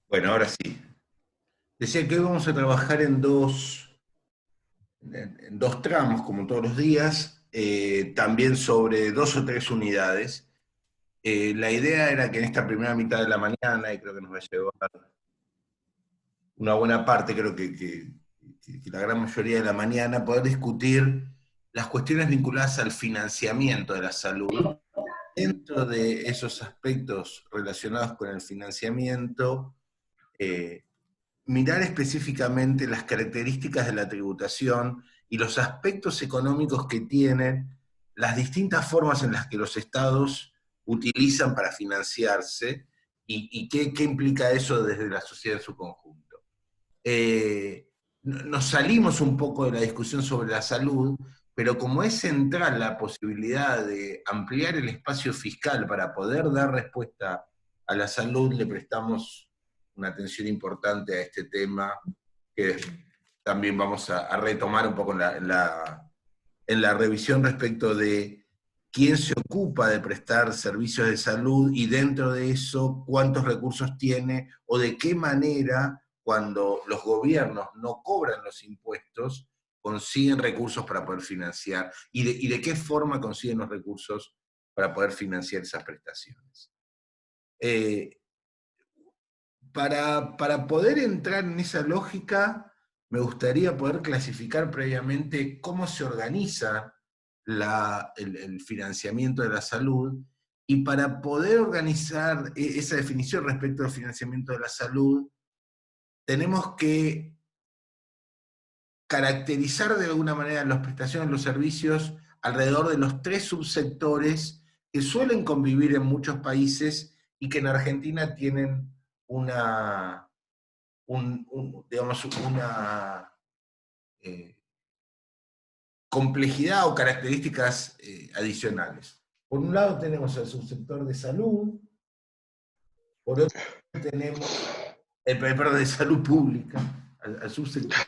Bueno, ahora sí. Decía que hoy vamos a trabajar en dos tramos, como todos los días, también sobre 2 o 3 unidades. La idea era que en esta primera mitad de la mañana, y creo que nos va a llevar una buena parte, creo que la gran mayoría de la mañana, poder discutir las cuestiones vinculadas al financiamiento de la salud. Dentro de esos aspectos relacionados con el financiamiento, eh, mirar específicamente las características de la tributación y los aspectos económicos que tienen las distintas formas en las que los estados utilizan para financiarse y qué implica eso desde la sociedad en su conjunto. Nos salimos un poco de la discusión sobre la salud, pero como es central la posibilidad de ampliar el espacio fiscal para poder dar respuesta a la salud, le prestamos una atención importante a este tema, que también vamos a retomar un poco en la revisión respecto de quién se ocupa de prestar servicios de salud y dentro de eso cuántos recursos tiene o de qué manera, cuando los gobiernos no cobran los impuestos, consiguen recursos para poder financiar y de qué forma consiguen los recursos para poder financiar esas prestaciones. Eh, para poder entrar en esa lógica, me gustaría poder clasificar previamente cómo se organiza el financiamiento de la salud, y para poder organizar esa definición respecto al financiamiento de la salud, tenemos que caracterizar de alguna manera las prestaciones, los servicios, alrededor de los 3 subsectores que suelen convivir en muchos países y que en Argentina tienen una, digamos, una complejidad o características adicionales. Por un lado tenemos el subsector de salud, por otro tenemos, perdón, de salud pública, al subsector.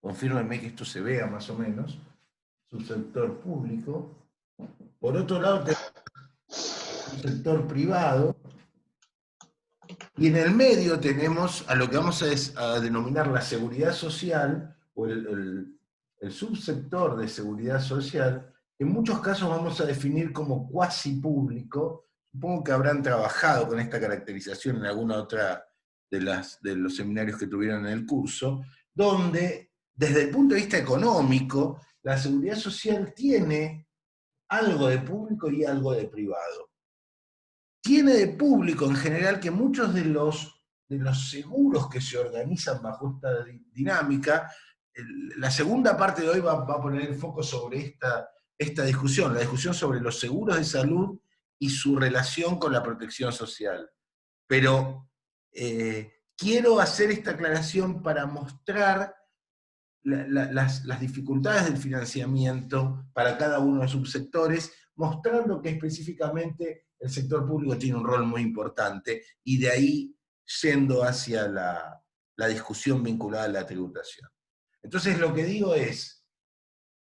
Confírmenme que esto se vea más o menos. Subsector público. Por otro lado tenemos un sector privado, y en el medio tenemos a lo que vamos a denominar la seguridad social, o el subsector de seguridad social, que en muchos casos vamos a definir como cuasi público. Supongo que habrán trabajado con esta caracterización en alguna otra de los seminarios que tuvieron en el curso, donde desde el punto de vista económico, la seguridad social tiene algo de público y algo de privado. Tiene de público en general que muchos de los seguros que se organizan bajo esta dinámica, la segunda parte de hoy va a poner el foco sobre esta discusión, la discusión sobre los seguros de salud y su relación con la protección social. Pero quiero hacer esta aclaración para mostrar las dificultades del financiamiento para cada uno de los subsectores, mostrando que específicamente el sector público tiene un rol muy importante, y de ahí yendo hacia la discusión vinculada a la tributación. Entonces lo que digo es,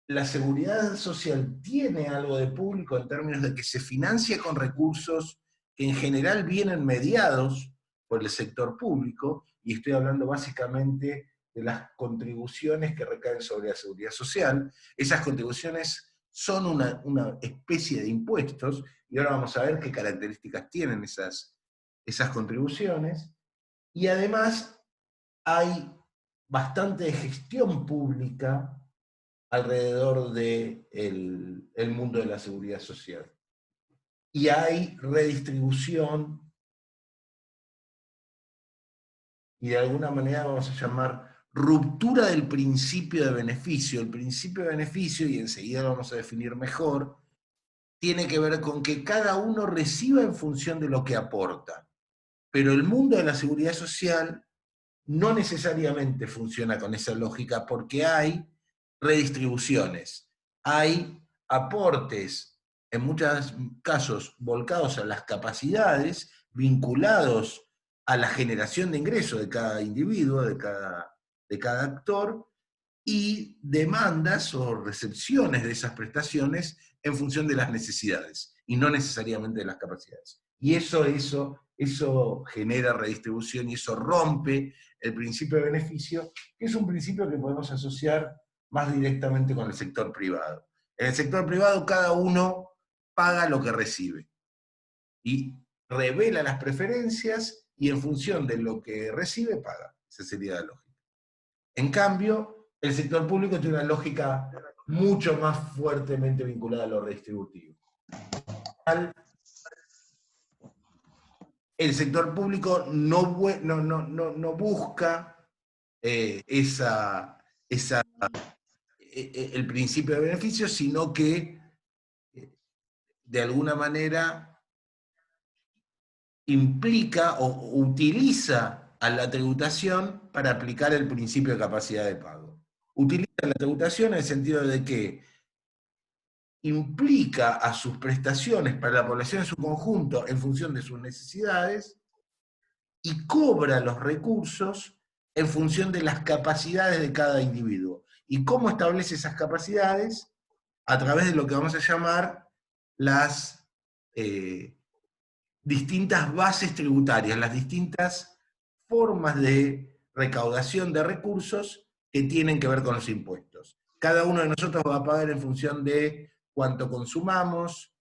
la seguridad social tiene algo de público en términos de que se financia con recursos que en general vienen mediados por el sector público, y estoy hablando básicamente de las contribuciones que recaen sobre la seguridad social. Esas contribuciones son una especie de impuestos, y ahora vamos a ver qué características tienen esas contribuciones. Y además hay bastante gestión pública alrededor del mundo de la seguridad social. Y hay redistribución, y de alguna manera vamos a llamar ruptura del principio de beneficio. El principio de beneficio, y enseguida lo vamos a definir mejor, tiene que ver con que cada uno reciba en función de lo que aporta. Pero el mundo de la seguridad social no necesariamente funciona con esa lógica, porque hay redistribuciones, hay aportes, en muchos casos volcados a las capacidades, vinculados a la generación de ingresos de cada individuo, de cada actor, y demandas o recepciones de esas prestaciones en función de las necesidades y no necesariamente de las capacidades. Y eso genera redistribución y eso rompe el principio de beneficio, que es un principio que podemos asociar más directamente con el sector privado. En el sector privado cada uno paga lo que recibe y revela las preferencias y en función de lo que recibe paga. Esa sería la lógica. En cambio, el sector público tiene una lógica mucho más fuertemente vinculada a lo redistributivo. El sector público no busca el principio de beneficio, sino que de alguna manera implica o utiliza a la tributación para aplicar el principio de capacidad de pago. Utiliza la tributación en el sentido de que implica a sus prestaciones para la población en su conjunto en función de sus necesidades y cobra los recursos en función de las capacidades de cada individuo. ¿Y cómo establece esas capacidades? A través de lo que vamos a llamar las distintas bases tributarias, las distintas formas de recaudación de recursos que tienen que ver con los impuestos. Cada uno de nosotros va a pagar en función de cuánto consumamos,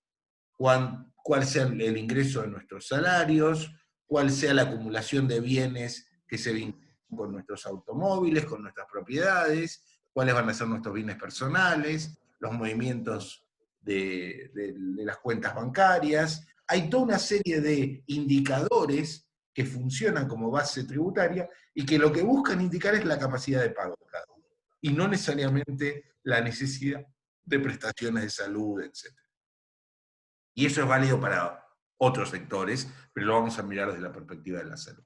cuál sea el ingreso de nuestros salarios, cuál sea la acumulación de bienes que se vinculan con nuestros automóviles, con nuestras propiedades, cuáles van a ser nuestros bienes personales, los movimientos de las cuentas bancarias. Hay toda una serie de indicadores que funcionan como base tributaria y que lo que buscan indicar es la capacidad de pago de cada uno, y no necesariamente la necesidad de prestaciones de salud, etc. Y eso es válido para otros sectores, pero lo vamos a mirar desde la perspectiva de la salud.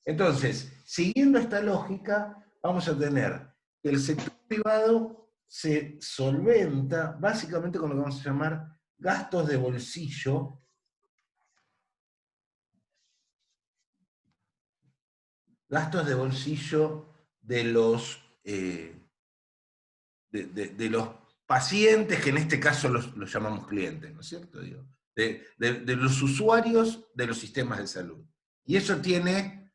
Entonces, siguiendo esta lógica, vamos a tener que el sector privado se solventa básicamente con lo que vamos a llamar gastos de bolsillo, de los pacientes, que en este caso los llamamos clientes, ¿no es cierto? Digo, de los usuarios de los sistemas de salud. Y eso tiene,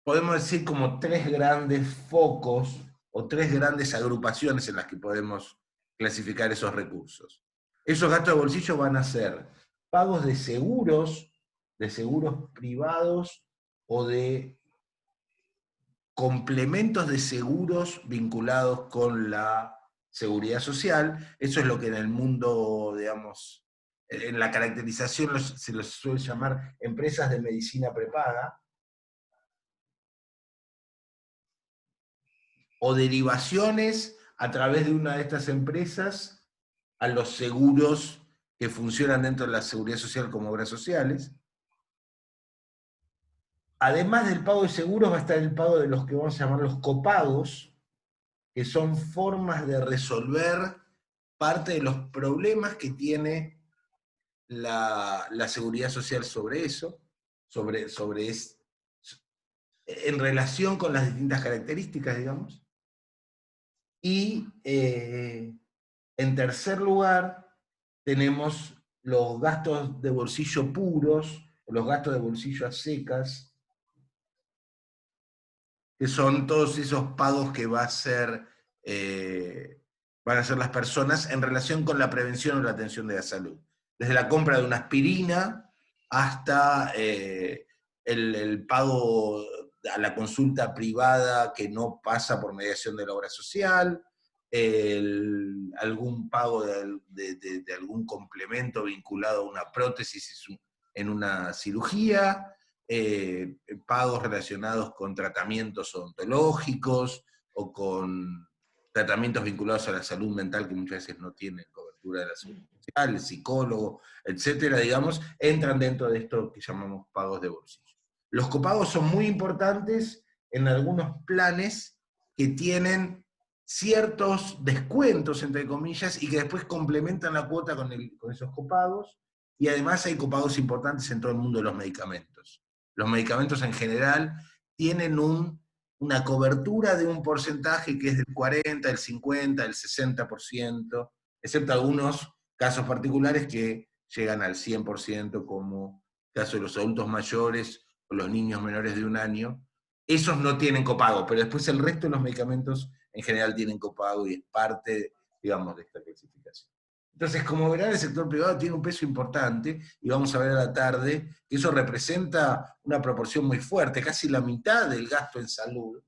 podemos decir, como tres grandes focos o tres grandes agrupaciones en las que podemos clasificar esos recursos. Esos gastos de bolsillo van a ser pagos de seguros privados o de complementos de seguros vinculados con la seguridad social. Eso es lo que en el mundo, digamos, en la caracterización se los suele llamar empresas de medicina prepaga, o derivaciones a través de una de estas empresas a los seguros que funcionan dentro de la seguridad social como obras sociales. Además del pago de seguros va a estar el pago de los que vamos a llamar los copagos, que son formas de resolver parte de los problemas que tiene la seguridad social sobre eso, en relación con las distintas características, digamos. Y en tercer lugar, tenemos los gastos de bolsillo puros, los gastos de bolsillo a secas, que son todos esos pagos que van a hacer las personas en relación con la prevención o la atención de la salud. Desde la compra de una aspirina hasta el pago a la consulta privada que no pasa por mediación de la obra social, algún pago de algún complemento vinculado a una prótesis en una cirugía, pagos relacionados con tratamientos odontológicos o con tratamientos vinculados a la salud mental que muchas veces no tienen cobertura de la seguridad social, el psicólogo, etcétera, digamos, entran dentro de esto que llamamos pagos de bolsillo. Los copagos son muy importantes en algunos planes que tienen ciertos descuentos, entre comillas, y que después complementan la cuota con esos copagos, y además hay copagos importantes en todo el mundo de los medicamentos. Los medicamentos en general tienen una cobertura de un porcentaje que es del 40, el 50, el 60%, excepto algunos casos particulares que llegan al 100%, como el caso de los adultos mayores o los niños menores de 1 año. Esos no tienen copago, pero después el resto de los medicamentos en general tienen copago y es parte, digamos, de esta clasificación. Entonces, como verán, el sector privado tiene un peso importante, y vamos a ver a la tarde que eso representa una proporción muy fuerte, casi la mitad del gasto en salud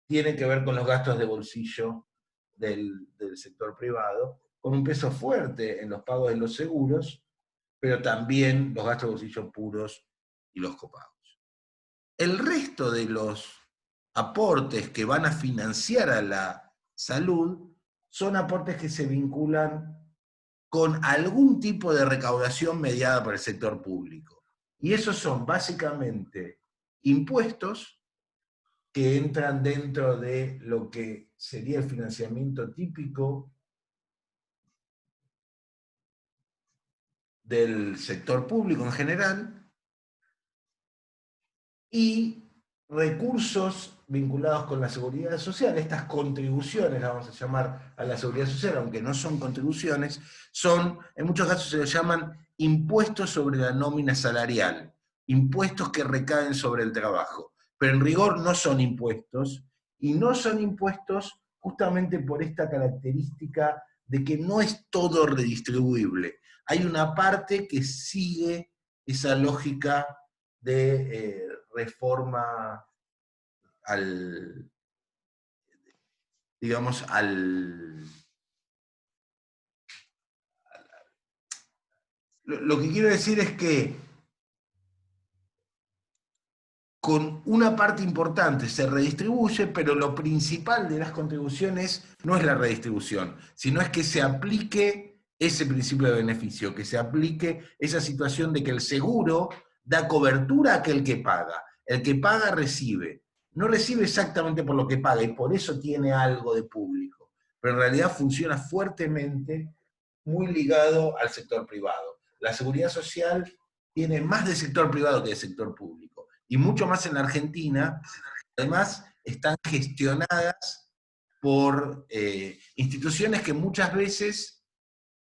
tiene que ver con los gastos de bolsillo del sector privado, con un peso fuerte en los pagos de los seguros, pero también los gastos de bolsillo puros y los copagos. El resto de los aportes que van a financiar a la salud son aportes que se vinculan con algún tipo de recaudación mediada por el sector público. Y esos son básicamente impuestos que entran dentro de lo que sería el financiamiento típico del sector público en general, y recursos vinculados con la seguridad social. Estas contribuciones, las vamos a llamar a la seguridad social, aunque no son contribuciones, son, en muchos casos se los llaman impuestos sobre la nómina salarial, impuestos que recaen sobre el trabajo, pero en rigor no son impuestos, y no son impuestos justamente por esta característica de que no es todo redistribuible. Hay una parte que sigue esa lógica de reforma al, digamos, lo que quiero decir es que con una parte importante se redistribuye, pero lo principal de las contribuciones no es la redistribución, sino es que se aplique ese principio de beneficio, que se aplique esa situación de que el seguro da cobertura a aquel que paga. El que paga recibe. No recibe exactamente por lo que paga, y por eso tiene algo de público, pero en realidad funciona fuertemente, muy ligado al sector privado. La seguridad social tiene más de sector privado que de sector público, y mucho más en la Argentina. Además, están gestionadas por instituciones que muchas veces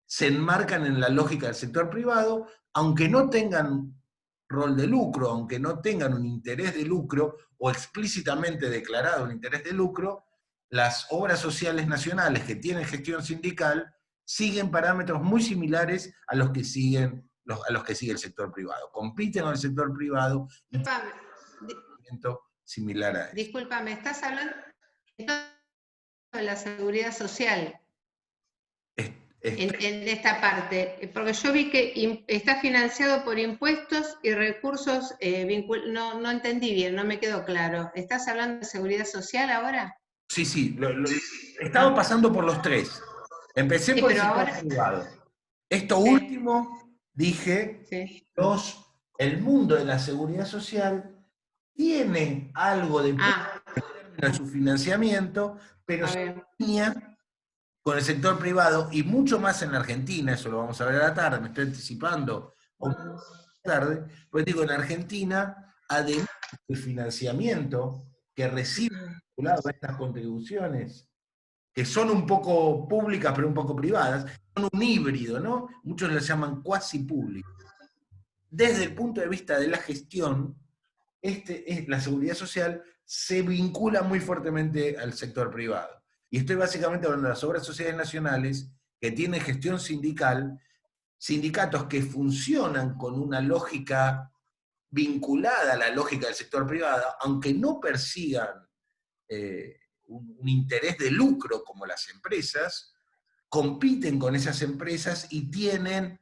se enmarcan en la lógica del sector privado, aunque no tengan rol de lucro, aunque no tengan un interés de lucro o explícitamente declarado un interés de lucro. Las obras sociales nacionales que tienen gestión sindical siguen parámetros muy similares a los que sigue el sector privado. Compiten con el sector privado y tienen Disculpame, un movimiento similar a eso. disculpame, estás hablando de la seguridad social en esta parte, porque yo vi que está financiado por impuestos y recursos, no entendí bien, no me quedó claro. ¿Estás hablando de seguridad social ahora? Sí, sí, estaba pasando por los tres. Empecé Sí, por el pero sector ahora, privado. Esto sí, último, dije, sí. el mundo de la seguridad social tiene algo de Ah, en su financiamiento, pero a se ver. alinea con el sector privado, y mucho más en la Argentina. Eso lo vamos a ver a la tarde, me estoy anticipando un poco tarde, pues digo, en Argentina, además del financiamiento que recibe vinculado a estas contribuciones, que son un poco públicas pero un poco privadas, son un híbrido, ¿no? Muchos las llaman cuasi públicos. Desde el punto de vista de la gestión, la seguridad social se vincula muy fuertemente al sector privado. Y estoy básicamente hablando de las obras sociales nacionales que tienen gestión sindical, sindicatos que funcionan con una lógica vinculada a la lógica del sector privado, aunque no persigan un interés de lucro como las empresas, compiten con esas empresas y tienen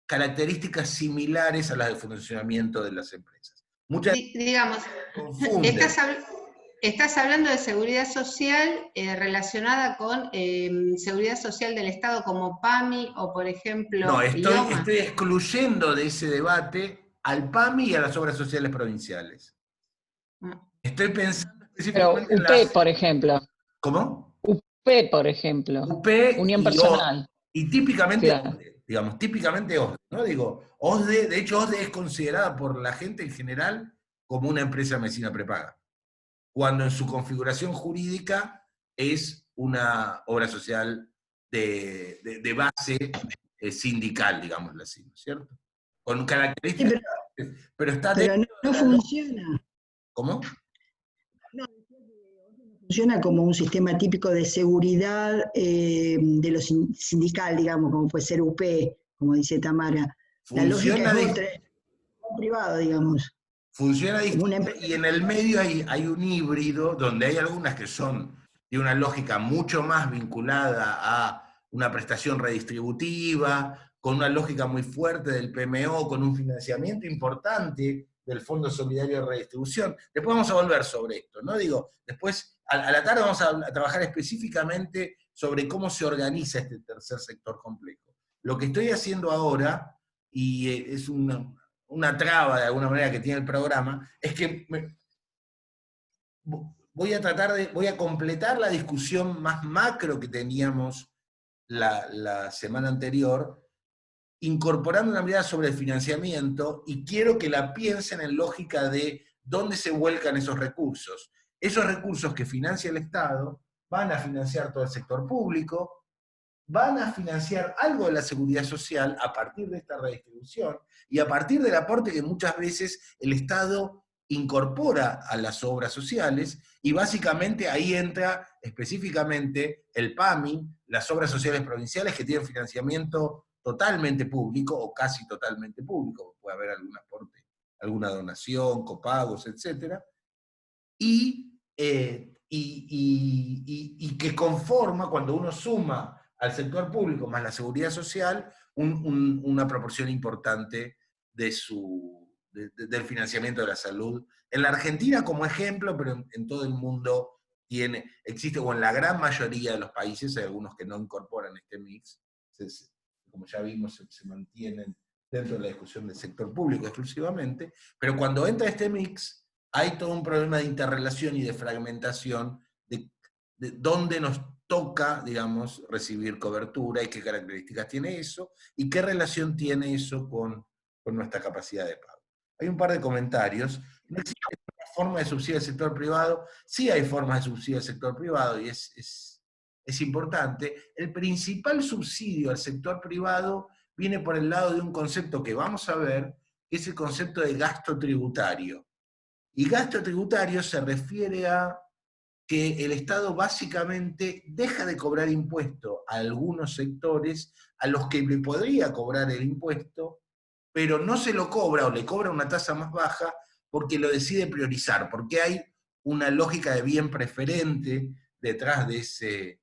características similares a las de funcionamiento de las empresas. Muchas Digamos, confunden. estás hablando de seguridad social relacionada con seguridad social del Estado como PAMI o, por No, ejemplo, IOMA. estoy excluyendo de ese debate al PAMI y a las obras sociales provinciales. Estoy pensando Pero específicamente en UP, las... por ejemplo. ¿Cómo? UP, por ejemplo. UP Unión y Personal. y típicamente Claro. OSDE, digamos, típicamente OSDE, ¿no? Digo, OSDE, de hecho OSDE es considerada por la gente en general como una empresa de medicina prepaga. cuando en su configuración jurídica es una obra social de base sindical, digámoslo así, ¿no es cierto? Con características, Sí, pero está pero dentro no de la... funciona. ¿Cómo? No funciona como un sistema típico de seguridad de lo sindical, digamos, como puede ser UP, como dice Tamara. La lógica Funciona, es otra, es privado, digamos. funciona Como una distinto, empresa. y en el medio hay un híbrido donde hay algunas que son de una lógica mucho más vinculada a una prestación redistributiva, con una lógica muy fuerte del PMO, con un financiamiento importante del Fondo Solidario de Redistribución. Después vamos a volver sobre esto, ¿no? Digo, después a la tarde vamos a trabajar específicamente sobre cómo se organiza este tercer sector complejo. Lo que estoy haciendo ahora, y es una traba de alguna manera que tiene el programa, es que voy a completar la discusión más macro que teníamos la semana anterior, incorporando una mirada sobre el financiamiento, y quiero que la piensen en lógica de dónde se vuelcan esos recursos. Esos recursos que financia el Estado van a financiar todo el sector público, van a financiar algo de la seguridad social a partir de esta redistribución, y a partir del aporte que muchas veces el Estado incorpora a las obras sociales, y básicamente ahí entra específicamente el PAMI, las obras sociales provinciales que tienen financiamiento totalmente público, o casi totalmente público, puede haber algún aporte, alguna donación, copagos, etc. Y que conforma, cuando uno suma al sector público más la seguridad social, una proporción importante del financiamiento de la salud. En la Argentina como ejemplo, pero en todo el mundo existe, o en la gran mayoría de los países, hay algunos que no incorporan este mix, como ya vimos, se mantienen dentro de la discusión del sector público exclusivamente, pero cuando entra este mix, hay todo un problema de interrelación y de fragmentación de dónde nos toca, digamos, recibir cobertura y qué características tiene eso, y qué relación tiene eso con nuestra capacidad de pago. Hay un par de comentarios. No existe una forma de subsidio al sector privado. Sí hay formas de subsidio al sector privado, y es importante. El principal subsidio al sector privado viene por el lado de un concepto que vamos a ver, que es el concepto de gasto tributario. Y gasto tributario se refiere a que el Estado básicamente deja de cobrar impuesto a algunos sectores a los que le podría cobrar el impuesto, pero no se lo cobra, o le cobra una tasa más baja, porque lo decide priorizar, porque hay una lógica de bien preferente detrás de ese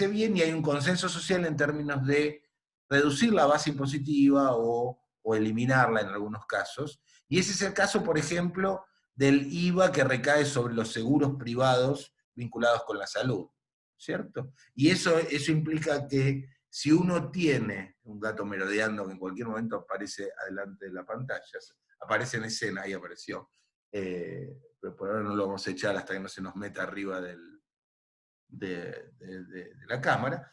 bien, y hay un consenso social en términos de reducir la base impositiva o eliminarla en algunos casos. Y ese es el caso, por ejemplo, del IVA que recae sobre los seguros privados vinculados con la salud, ¿cierto? Y eso implica que si uno tiene un gato merodeando que en cualquier momento aparece adelante de la pantalla, aparece en escena, ahí apareció, pero por ahora no lo vamos a echar hasta que no se nos meta arriba de la cámara,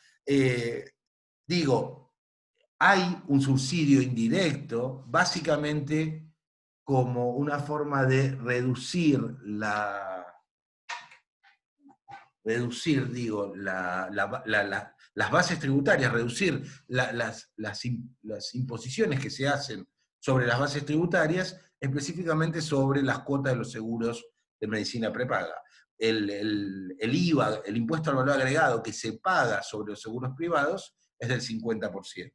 digo, hay un subsidio indirecto, básicamente como una forma de reducir las bases tributarias, reducir las imposiciones que se hacen sobre las bases tributarias, específicamente sobre las cuotas de los seguros de medicina prepaga. El IVA, el impuesto al valor agregado que se paga sobre los seguros privados, es del 50%.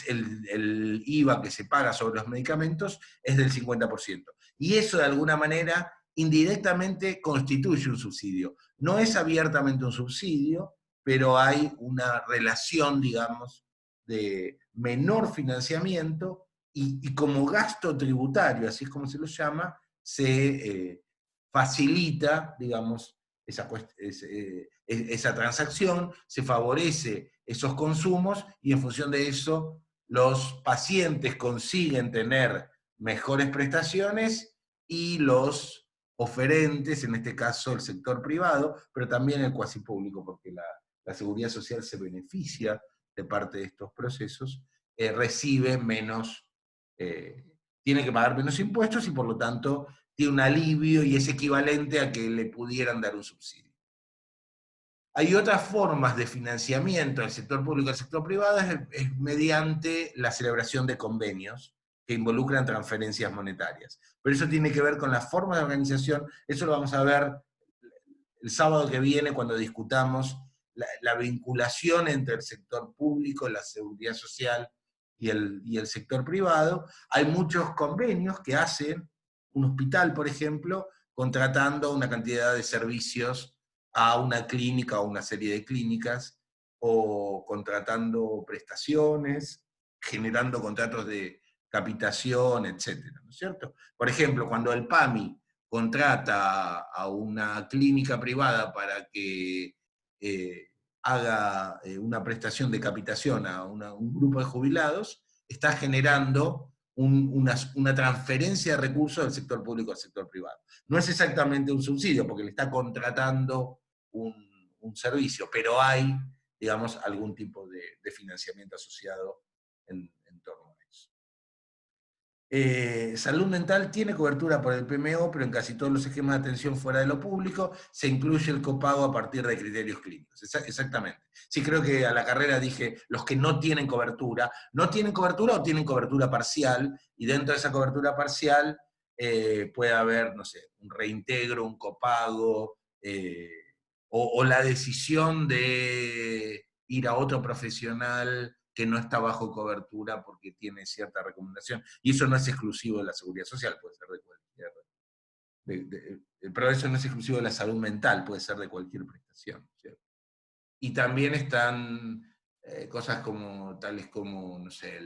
El IVA que se paga sobre los medicamentos es del 50%. Y eso de alguna manera indirectamente constituye un subsidio. No es abiertamente un subsidio, pero hay una relación, digamos, de menor financiamiento, y como gasto tributario, así es como se lo llama, se facilita, digamos, esa transacción, se favorece esos consumos, y en función de eso los pacientes consiguen tener mejores prestaciones, y los oferentes, en este caso el sector privado, pero también el cuasi público, porque la seguridad social se beneficia de parte de estos procesos, recibe menos, tiene que pagar menos impuestos, y por lo tanto tiene un alivio y es equivalente a que le pudieran dar un subsidio. Hay otras formas de financiamiento del sector público y del sector privado, es mediante la celebración de convenios que involucran transferencias monetarias. Pero eso tiene que ver con la forma de organización, eso lo vamos a ver el sábado que viene cuando discutamos la vinculación entre el sector público, la seguridad social y el sector privado. Hay muchos convenios que hacen un hospital, por ejemplo, contratando una cantidad de servicios a una clínica o una serie de clínicas, o contratando prestaciones, generando contratos de capitación, etcétera, ¿no es cierto? Por ejemplo, cuando el PAMI contrata a una clínica privada para que haga una prestación de capitación a un grupo de jubilados, está generando una transferencia de recursos del sector público al sector privado. No es exactamente un subsidio, porque le está contratando un servicio, pero hay, digamos, algún tipo de financiamiento asociado en torno a eso. Salud mental tiene cobertura por el PMO, pero en casi todos los esquemas de atención fuera de lo público se incluye el copago a partir de criterios clínicos. Exactamente. Sí, creo que a la carrera dije, los que no tienen cobertura o tienen cobertura parcial, y dentro de esa cobertura parcial puede haber, no sé, un reintegro, un copago, o la decisión de ir a otro profesional que no está bajo cobertura porque tiene cierta recomendación. Y eso no es exclusivo de la seguridad social, puede ser de cualquier... pero eso no es exclusivo de la salud mental, puede ser de cualquier prestación, ¿cierto? Y también están cosas como, tales como, no sé,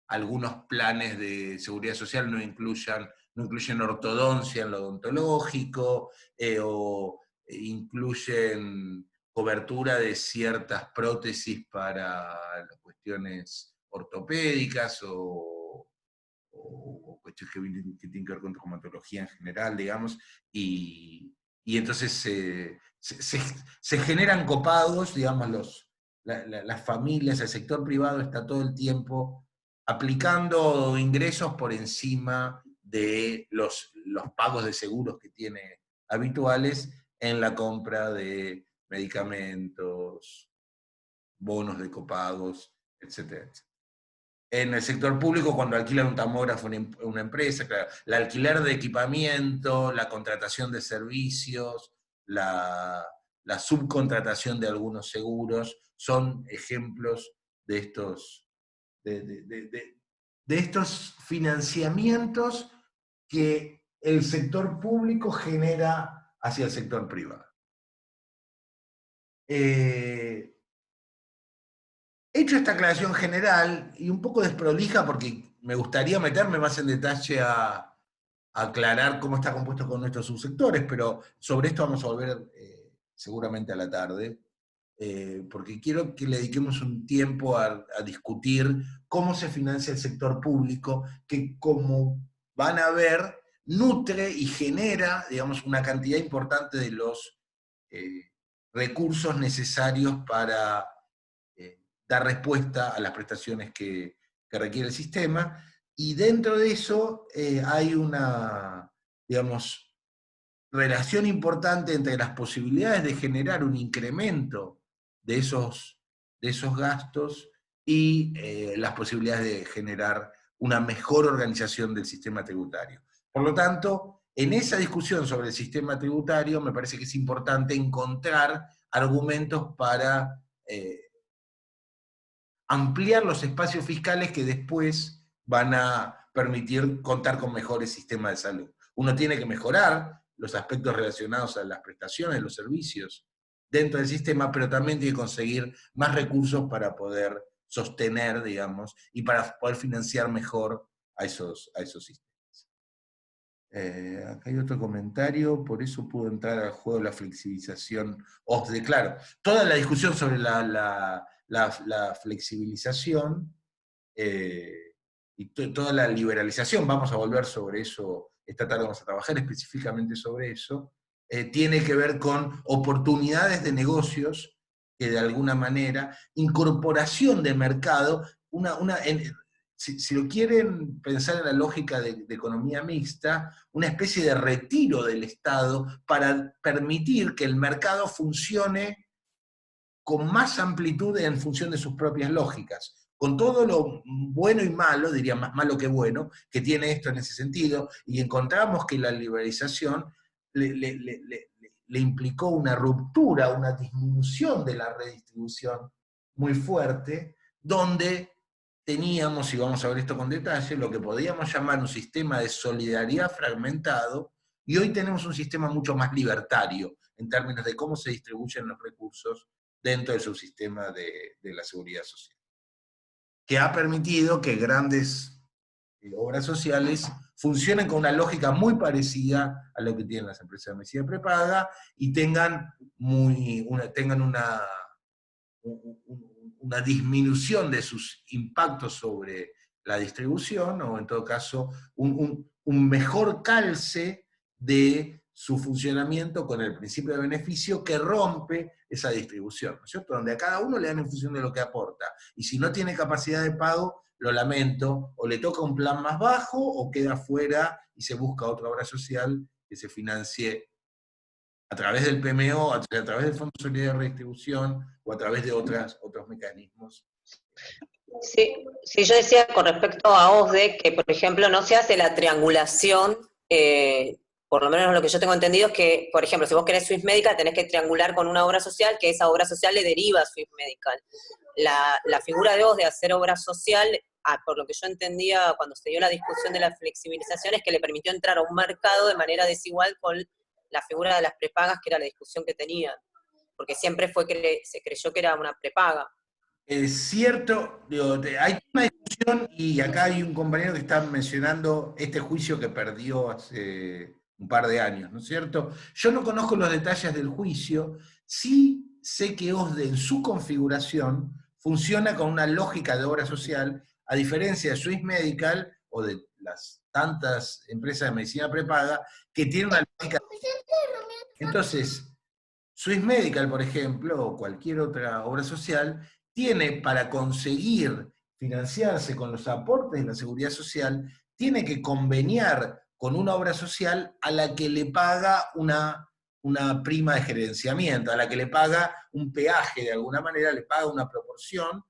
algunos planes de seguridad social no incluyen ortodoncia en lo odontológico, o incluyen cobertura de ciertas prótesis para las cuestiones ortopédicas o cuestiones que tienen que ver con traumatología en general, digamos, y entonces se generan copados, digamos, las familias, el sector privado está todo el tiempo aplicando ingresos por encima de los pagos de seguros que tiene habituales en la compra de medicamentos, bonos de copagos, etcétera, etcétera. En el sector público, cuando alquilan un tomógrafo una empresa, claro, el alquiler de equipamiento, la contratación de servicios, la subcontratación de algunos seguros, son ejemplos de estos financiamientos que el sector público genera hacia el sector privado. Hecho esta aclaración general, y un poco desprolija porque me gustaría meterme más en detalle a aclarar cómo está compuesto con nuestros subsectores, pero sobre esto vamos a volver seguramente a la tarde, porque quiero que le dediquemos un tiempo a discutir cómo se financia el sector público, que como van a ver, nutre y genera, digamos, una cantidad importante de los recursos necesarios para dar respuesta a las prestaciones que requiere el sistema, y dentro de eso hay una, digamos, relación importante entre las posibilidades de generar un incremento de esos gastos y las posibilidades de generar una mejor organización del sistema tributario. Por lo tanto, en esa discusión sobre el sistema tributario me parece que es importante encontrar argumentos para ampliar los espacios fiscales que después van a permitir contar con mejores sistemas de salud. Uno tiene que mejorar los aspectos relacionados a las prestaciones, los servicios dentro del sistema, pero también tiene que conseguir más recursos para poder sostener, digamos, y para poder financiar mejor a esos sistemas. Acá hay otro comentario, por eso pudo entrar al juego la flexibilización OSDE. Claro, toda la discusión sobre la flexibilización y toda la liberalización, vamos a volver sobre eso, esta tarde vamos a trabajar específicamente sobre eso, tiene que ver con oportunidades de negocios que de alguna manera, incorporación de mercado, si lo quieren pensar en la lógica de economía mixta, una especie de retiro del Estado para permitir que el mercado funcione con más amplitud en función de sus propias lógicas, con todo lo bueno y malo, diría más malo que bueno, que tiene esto en ese sentido, y encontramos que la liberalización le implicó una ruptura, una disminución de la redistribución muy fuerte, donde teníamos, y vamos a ver esto con detalle, lo que podíamos llamar un sistema de solidaridad fragmentado, y hoy tenemos un sistema mucho más libertario en términos de cómo se distribuyen los recursos dentro del subsistema de la seguridad social, que ha permitido que grandes obras sociales funcionen con una lógica muy parecida a lo que tienen las empresas de medicina prepaga y tengan una disminución de sus impactos sobre la distribución, o en todo caso, un mejor calce de su funcionamiento con el principio de beneficio que rompe esa distribución, ¿no es cierto? Donde a cada uno le dan en función de lo que aporta, y si no tiene capacidad de pago, lo lamento, o le toca un plan más bajo, o queda fuera y se busca otra obra social que se financie a través del PMO, a través del Fondo de Solidaridad y Redistribución, o a través de otros mecanismos. Sí, sí, yo decía con respecto a OSDE que, por ejemplo, no se hace la triangulación, por lo menos lo que yo tengo entendido es que, por ejemplo, si vos querés Swiss Medical, tenés que triangular con una obra social, que esa obra social le deriva a Swiss Medical. La figura de OSDE hacer obra social, por lo que yo entendía cuando se dio la discusión de la flexibilización, es que le permitió entrar a un mercado de manera desigual con la figura de las prepagas, que era la discusión que tenían, porque siempre se creyó que era una prepaga. Es cierto, digo, hay una discusión, y acá hay un compañero que está mencionando este juicio que perdió hace un par de años, ¿no es cierto? Yo no conozco los detalles del juicio, sí sé que OSDE en su configuración funciona con una lógica de obra social, a diferencia de Swiss Medical o de las tantas empresas de medicina prepaga que tienen una lógica. Entonces, Swiss Medical, por ejemplo, o cualquier otra obra social, tiene, para conseguir financiarse con los aportes de la seguridad social, tiene que conveniar con una obra social a la que le paga una prima de gerenciamiento, a la que le paga un peaje de alguna manera, le paga una proporción,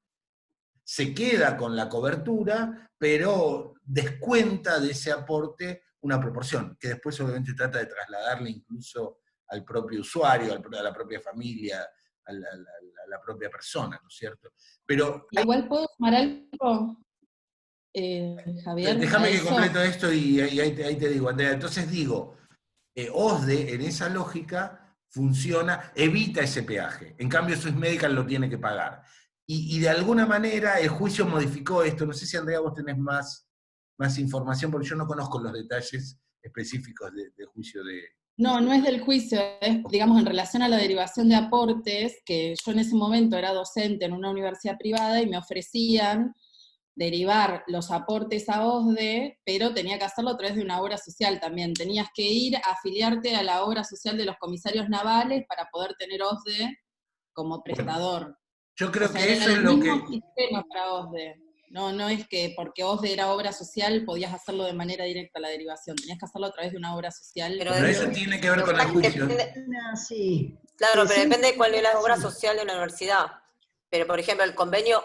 se queda con la cobertura, pero descuenta de ese aporte una proporción, que después obviamente trata de trasladarle incluso al propio usuario, a la propia familia, a la propia persona, ¿no es cierto? Pero Igual puedo sumar algo, Javier, déjame a que eso. completo esto y ahí te digo, Andrea. Entonces digo, OSDE en esa lógica funciona, evita ese peaje. En cambio, Swiss Medical lo tiene que pagar. Y de alguna manera el juicio modificó esto. No sé si, Andrea, vos tenés más información, porque yo no conozco los detalles específicos del juicio de... No, no es del juicio, es, digamos, en relación a la derivación de aportes, que yo en ese momento era docente en una universidad privada y me ofrecían derivar los aportes a OSDE, pero tenía que hacerlo a través de una obra social también. Tenías que ir a afiliarte a la obra social de los comisarios navales para poder tener OSDE como prestador. Yo creo que era eso es el lo mismo que... sistema para OSDE. No es que porque OSDE era obra social podías hacerlo de manera directa la derivación, tenías que hacerlo a través de una obra social. Pero eso tiene que ver con el juicio. Sí. Claro, pero Sí, depende de cuál es la obra sí. social de la universidad. Pero, por ejemplo, el convenio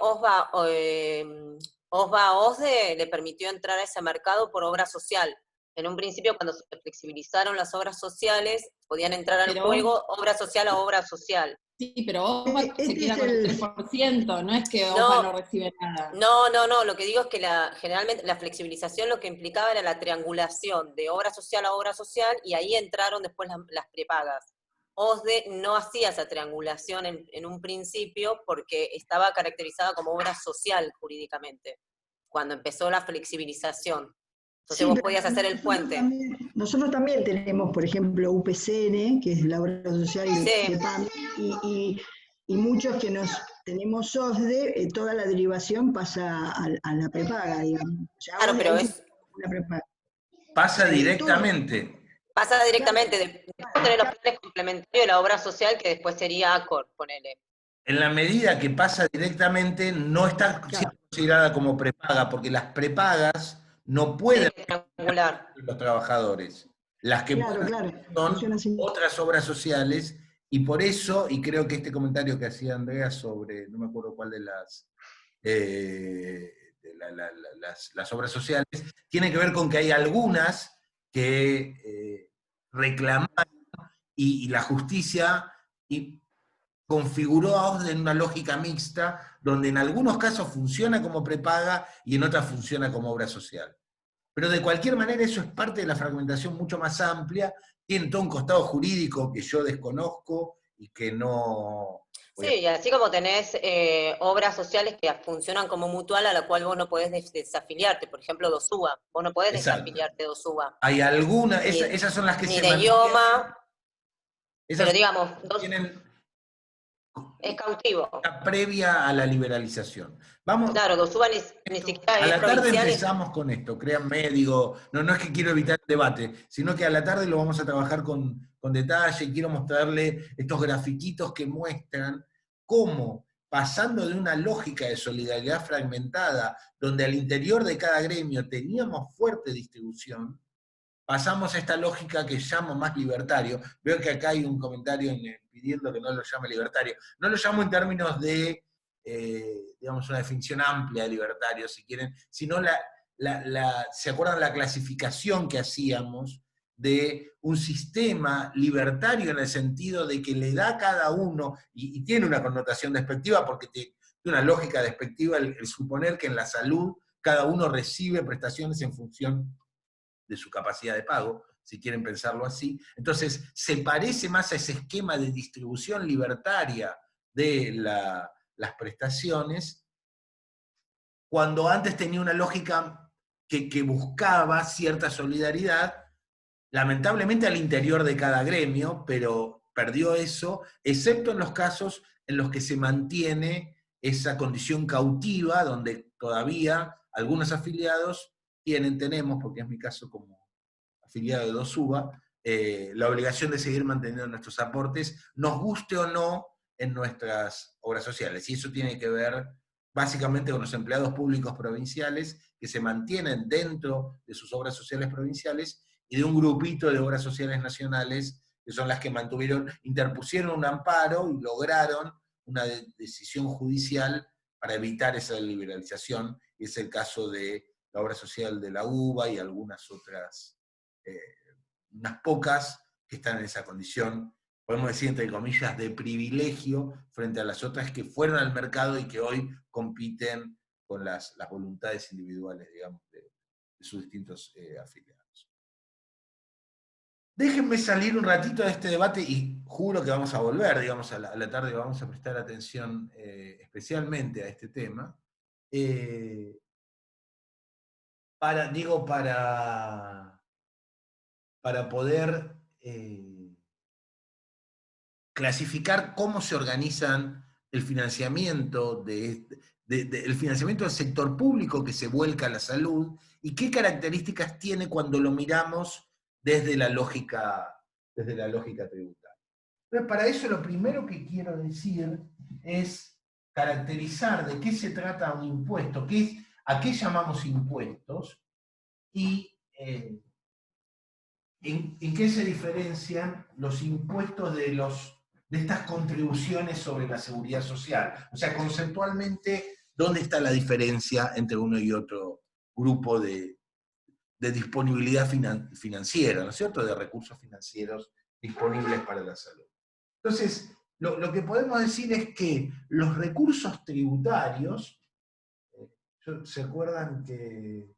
OSBA-OSDE le permitió entrar a ese mercado por obra social. En un principio, cuando se flexibilizaron las obras sociales, podían entrar al juego obra social a obra social. Sí, pero OSBA se queda con el 3%, no es que OSBA no recibe nada. No, lo que digo es que generalmente la flexibilización lo que implicaba era la triangulación de obra social a obra social, y ahí entraron después las prepagas. OSDE no hacía esa triangulación en un principio porque estaba caracterizada como obra social jurídicamente, cuando empezó la flexibilización. Entonces vos podías hacer el puente. Nosotros también tenemos, por ejemplo, UPCN, que es la obra social de PAM, y muchos que tenemos OSDE, toda la derivación pasa a la prepaga, digamos. O sea, claro, pero una prepaga. Pasa directamente. Pasa directamente, después tener los planes complementarios de la obra social, que después sería ACOR, ponele. En la medida que pasa directamente, no está siendo considerada como prepaga, porque las prepagas no pueden triangular. los trabajadores. Las que Claro, pueden claro, son funciona así. otras obras sociales, y por eso, y creo que este comentario que hacía Andrea sobre, no me acuerdo cuál de las obras sociales, tiene que ver con que hay algunas que reclamaron y la justicia configuró a OSDE en una lógica mixta, donde en algunos casos funciona como prepaga y en otras funciona como obra social. Pero de cualquier manera eso es parte de la fragmentación mucho más amplia, tiene todo un costado jurídico que yo desconozco y que no... Sí, y así como tenés obras sociales que funcionan como mutual a la cual vos no podés desafiliarte, por ejemplo, DOSUBA, vos no podés Exacto. desafiliarte de DOSUBA. Hay algunas, esas son las que Ni se de mantienen. IOMA, pero Esas digamos, tienen es cautivo. previa a la liberalización. Vamos, Claro, DOSUBA ni siquiera a es la tarde provincial. empezamos con esto, créanme, digo, no es que quiero evitar el debate, sino que a la tarde lo vamos a trabajar con detalle, y quiero mostrarle estos grafiquitos que muestran cómo, pasando de una lógica de solidaridad fragmentada, donde al interior de cada gremio teníamos fuerte distribución, pasamos a esta lógica que llamo más libertario. Veo que acá hay un comentario pidiendo que no lo llame libertario. No lo llamo en términos de, digamos, una definición amplia de libertario, si quieren, sino ¿se acuerdan la clasificación que hacíamos de un sistema libertario en el sentido de que le da a cada uno, y tiene una connotación despectiva porque tiene una lógica despectiva el suponer que en la salud cada uno recibe prestaciones en función de su capacidad de pago, si quieren pensarlo así. Entonces, se parece más a ese esquema de distribución libertaria de las prestaciones, cuando antes tenía una lógica que buscaba cierta solidaridad, lamentablemente al interior de cada gremio, pero perdió eso, excepto en los casos en los que se mantiene esa condición cautiva, donde todavía algunos afiliados tenemos, porque es mi caso como afiliado de DOSUBA, la obligación de seguir manteniendo nuestros aportes, nos guste o no, en nuestras obras sociales. Y eso tiene que ver básicamente con los empleados públicos provinciales que se mantienen dentro de sus obras sociales provinciales y de un grupito de obras sociales nacionales que son las que interpusieron un amparo y lograron una decisión judicial para evitar esa liberalización, y es el caso de la obra social de la UBA y algunas otras, unas pocas que están en esa condición, podemos decir entre comillas, de privilegio frente a las otras que fueron al mercado y que hoy compiten con las voluntades individuales, digamos, de sus distintos afiliados. Déjenme salir un ratito de este debate y juro que vamos a volver, digamos, a la tarde vamos a prestar atención especialmente a este tema. Para poder clasificar cómo se organizan el financiamiento el financiamiento del sector público que se vuelca a la salud y qué características tiene cuando lo miramos desde la lógica tributaria. Entonces, para eso lo primero que quiero decir es caracterizar de qué se trata un impuesto, a qué llamamos impuestos y en qué se diferencian los impuestos de estas contribuciones sobre la seguridad social. O sea, conceptualmente, ¿dónde está la diferencia entre uno y otro grupo de disponibilidad financiera, ¿no es cierto?, de recursos financieros disponibles para la salud. Entonces, lo que podemos decir es que los recursos tributarios, ¿se acuerdan que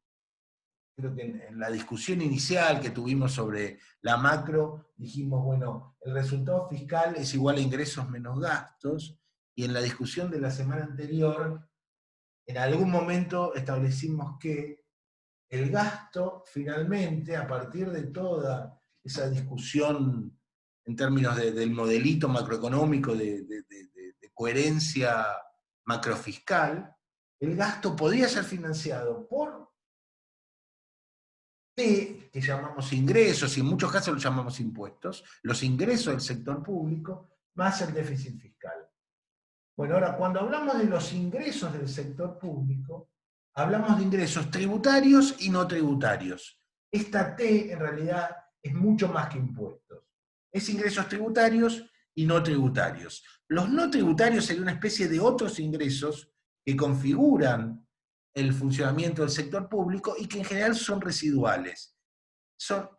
creo que en la discusión inicial que tuvimos sobre la macro, dijimos, bueno, el resultado fiscal es igual a ingresos menos gastos, y en la discusión de la semana anterior, en algún momento establecimos que el gasto, finalmente, a partir de toda esa discusión en términos del modelito macroeconómico de coherencia macrofiscal, el gasto podía ser financiado por P, que llamamos ingresos, y en muchos casos lo llamamos impuestos, los ingresos del sector público, más el déficit fiscal. Bueno, ahora, cuando hablamos de los ingresos del sector público, hablamos de ingresos tributarios y no tributarios. Esta T, en realidad, es mucho más que impuestos. Es ingresos tributarios y no tributarios. Los no tributarios serían una especie de otros ingresos que configuran el funcionamiento del sector público y que en general son residuales.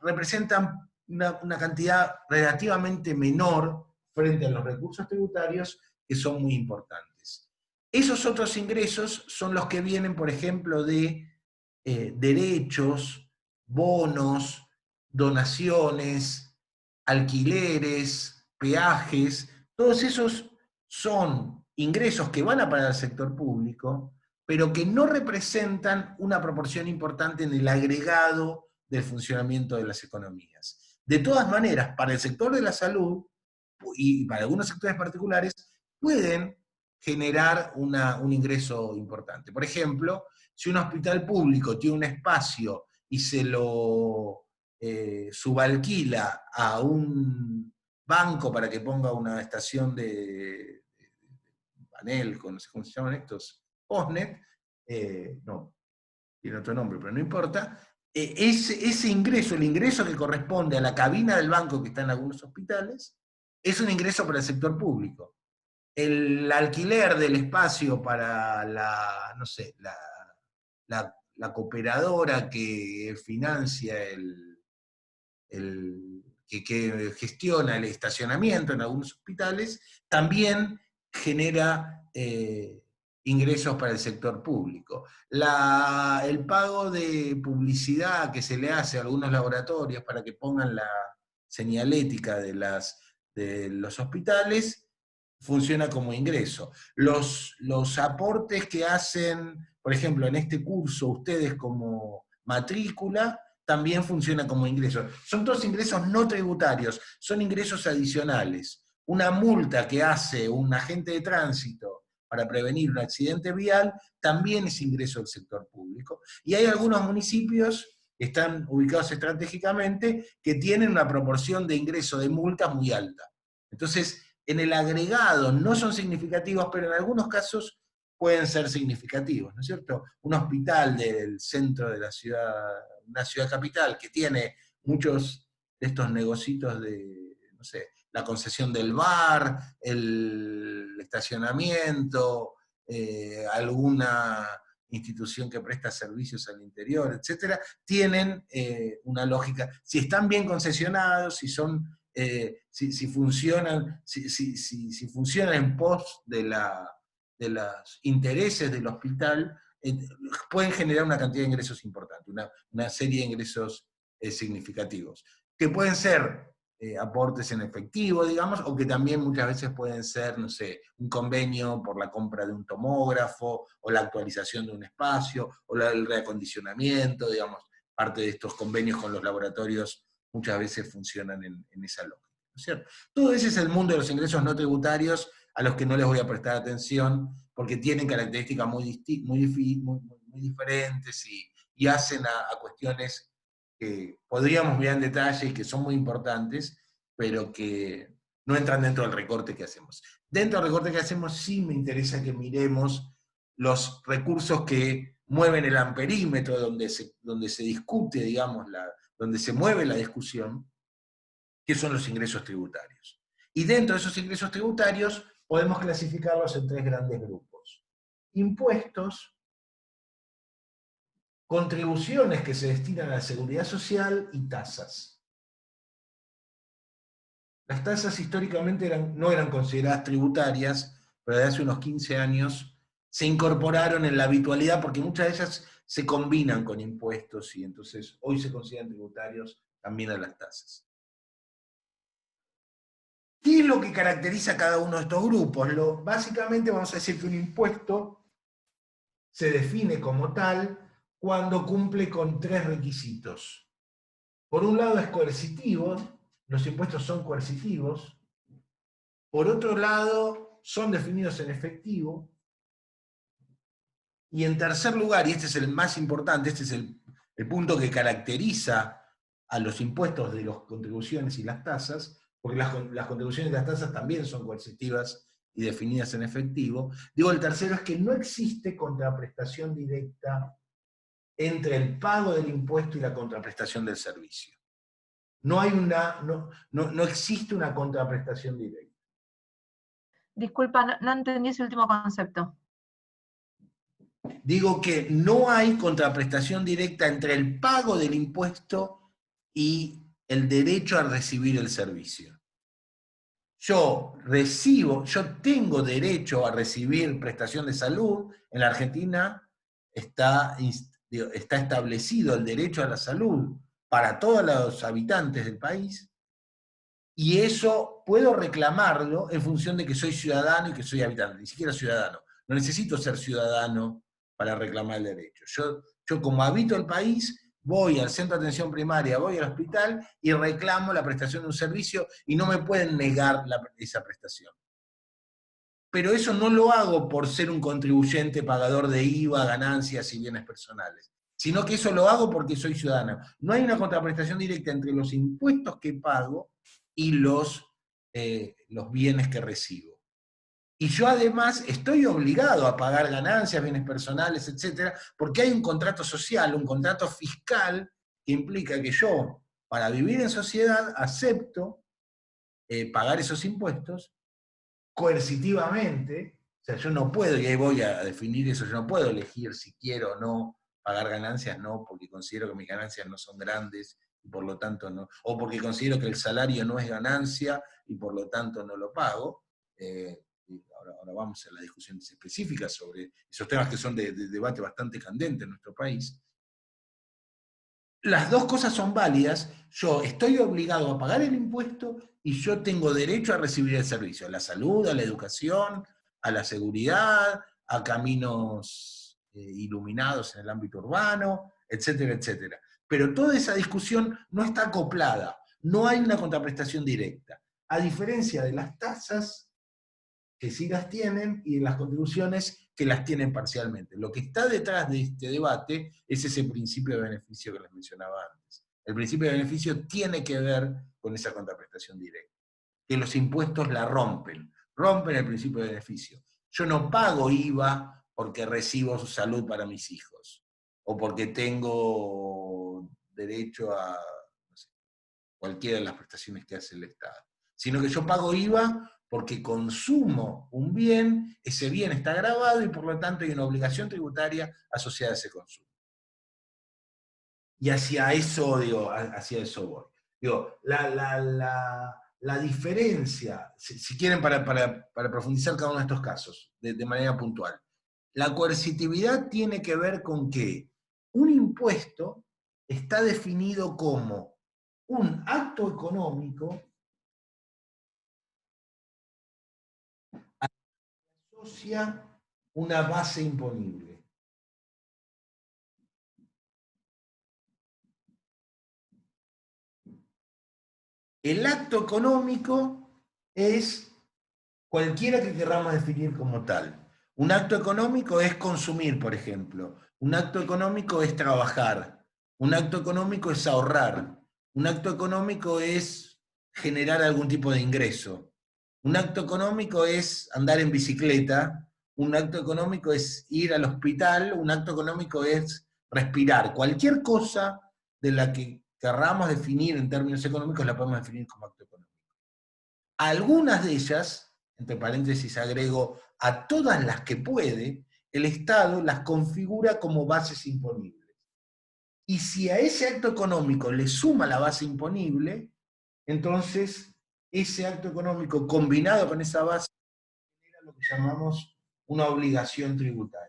Representan una cantidad relativamente menor frente a los recursos tributarios, que son muy importantes. Esos otros ingresos son los que vienen, por ejemplo, de derechos, bonos, donaciones, alquileres, peajes. Todos esos son ingresos que van a parar al sector público, pero que no representan una proporción importante en el agregado del funcionamiento de las economías. De todas maneras, para el sector de la salud y para algunos sectores particulares, pueden generar un ingreso importante. Por ejemplo, si un hospital público tiene un espacio y se lo subalquila a un banco para que ponga una estación de panel, no sé cómo se llaman estos, Postnet, no, tiene otro nombre, pero no importa, ese ingreso, el ingreso que corresponde a la cabina del banco que está en algunos hospitales, es un ingreso para el sector público. El alquiler del espacio para la, no sé, la cooperadora que financia que gestiona el estacionamiento en algunos hospitales, también genera ingresos para el sector público. El pago de publicidad que se le hace a algunos laboratorios para que pongan la señalética de los hospitales funciona como ingreso. Los aportes que hacen, por ejemplo, en este curso, ustedes como matrícula, también funciona como ingresos. Son todos ingresos no tributarios, son ingresos adicionales. Una multa que hace un agente de tránsito para prevenir un accidente vial también es ingreso del sector público. Y hay algunos municipios que están ubicados estratégicamente que tienen una proporción de ingreso de multas muy alta. Entonces, en el agregado no son significativos, pero en algunos casos pueden ser significativos, ¿no es cierto? Un hospital del centro de la ciudad, una ciudad capital que tiene muchos de estos negocios de, no sé, la concesión del bar, el estacionamiento, alguna institución que presta servicios al interior, etcétera, tienen una lógica. Si están bien concesionados, si son si funcionan en pos de los intereses del hospital, pueden generar una cantidad de ingresos importante, una serie de ingresos significativos, que pueden ser aportes en efectivo, digamos, o que también muchas veces pueden ser, no sé, un convenio por la compra de un tomógrafo, o la actualización de un espacio, o el reacondicionamiento, digamos, parte de estos convenios con los laboratorios muchas veces funcionan en esa lógica, ¿no es cierto? Todo ese es el mundo de los ingresos no tributarios, a los que no les voy a prestar atención, porque tienen características muy diferentes y hacen a cuestiones que podríamos mirar en detalle y que son muy importantes, pero que no entran dentro del recorte que hacemos. Dentro del recorte que hacemos sí me interesa que miremos los recursos que mueven el amperímetro, donde se discute, digamos, donde se mueve la discusión, que son los ingresos tributarios. Y dentro de esos ingresos tributarios podemos clasificarlos en tres grandes grupos. Impuestos, contribuciones que se destinan a la seguridad social y tasas. Las tasas históricamente no eran consideradas tributarias, pero desde hace unos 15 años se incorporaron en la habitualidad porque muchas de ellas se combinan con impuestos y entonces hoy se consideran tributarios también a las tasas. ¿Qué es lo que caracteriza a cada uno de estos grupos? Básicamente vamos a decir que un impuesto se define como tal cuando cumple con tres requisitos. Por un lado es coercitivo, los impuestos son coercitivos. Por otro lado, son definidos en efectivo. Y en tercer lugar, y este es el más importante, este es el punto que caracteriza a los impuestos de las contribuciones y las tasas, porque las contribuciones y las tasas también son coercitivas y definidas en efectivo. Digo, el tercero es que no existe contraprestación directa entre el pago del impuesto y la contraprestación del servicio. No existe una contraprestación directa. Disculpa, no entendí ese último concepto. Digo que no hay contraprestación directa entre el pago del impuesto y el derecho a recibir el servicio. Yo tengo derecho a recibir prestación de salud. En la Argentina está establecido el derecho a la salud para todos los habitantes del país, y eso puedo reclamarlo en función de que soy ciudadano y que soy habitante, ni siquiera ciudadano. No necesito ser ciudadano para reclamar el derecho. Yo como habito el país, voy al centro de atención primaria, voy al hospital y reclamo la prestación de un servicio y no me pueden negar esa prestación. Pero eso no lo hago por ser un contribuyente pagador de IVA, ganancias y bienes personales, sino que eso lo hago porque soy ciudadano. No hay una contraprestación directa entre los impuestos que pago y los bienes que recibo. Y yo además estoy obligado a pagar ganancias, bienes personales, etcétera, porque hay un contrato social, un contrato fiscal que implica que yo, para vivir en sociedad, acepto pagar esos impuestos coercitivamente. O sea, yo no puedo, y ahí voy a definir eso, yo no puedo elegir si quiero o no pagar ganancias, no, porque considero que mis ganancias no son grandes, y por lo tanto no, o porque considero que el salario no es ganancia, y por lo tanto no lo pago. Ahora vamos a las discusiones específicas sobre esos temas que son de debate bastante candente en nuestro país. Las dos cosas son válidas. Yo estoy obligado a pagar el impuesto y yo tengo derecho a recibir el servicio, a la salud, a la educación, a la seguridad, a caminos iluminados en el ámbito urbano, etcétera, etcétera. Pero toda esa discusión no está acoplada, no hay una contraprestación directa, a diferencia de las tasas, que sí las tienen, y de las contribuciones, que las tienen parcialmente. Lo que está detrás de este debate es ese principio de beneficio que les mencionaba antes. El principio de beneficio tiene que ver con esa contraprestación directa, que los impuestos la rompen el principio de beneficio. Yo no pago IVA porque recibo salud para mis hijos, o porque tengo derecho a, no sé, cualquiera de las prestaciones que hace el Estado, sino que yo pago IVA porque consumo un bien, ese bien está gravado y por lo tanto hay una obligación tributaria asociada a ese consumo. Y hacia eso voy. Digo, la diferencia, si quieren para profundizar cada uno de estos casos, de manera puntual, la coercitividad tiene que ver con que un impuesto está definido como un acto económico asocia una base imponible. El acto económico es cualquiera que queramos definir como tal. Un acto económico es consumir, por ejemplo. Un acto económico es trabajar. Un acto económico es ahorrar. Un acto económico es generar algún tipo de ingreso. Un acto económico es andar en bicicleta. Un acto económico es ir al hospital. Un acto económico es respirar. Cualquier cosa de la que querramos definir en términos económicos la podemos definir como acto económico. Algunas de ellas, entre paréntesis agrego, a todas las que puede, el Estado las configura como bases imponibles. Y si a ese acto económico le suma la base imponible, entonces ese acto económico combinado con esa base genera lo que llamamos una obligación tributaria.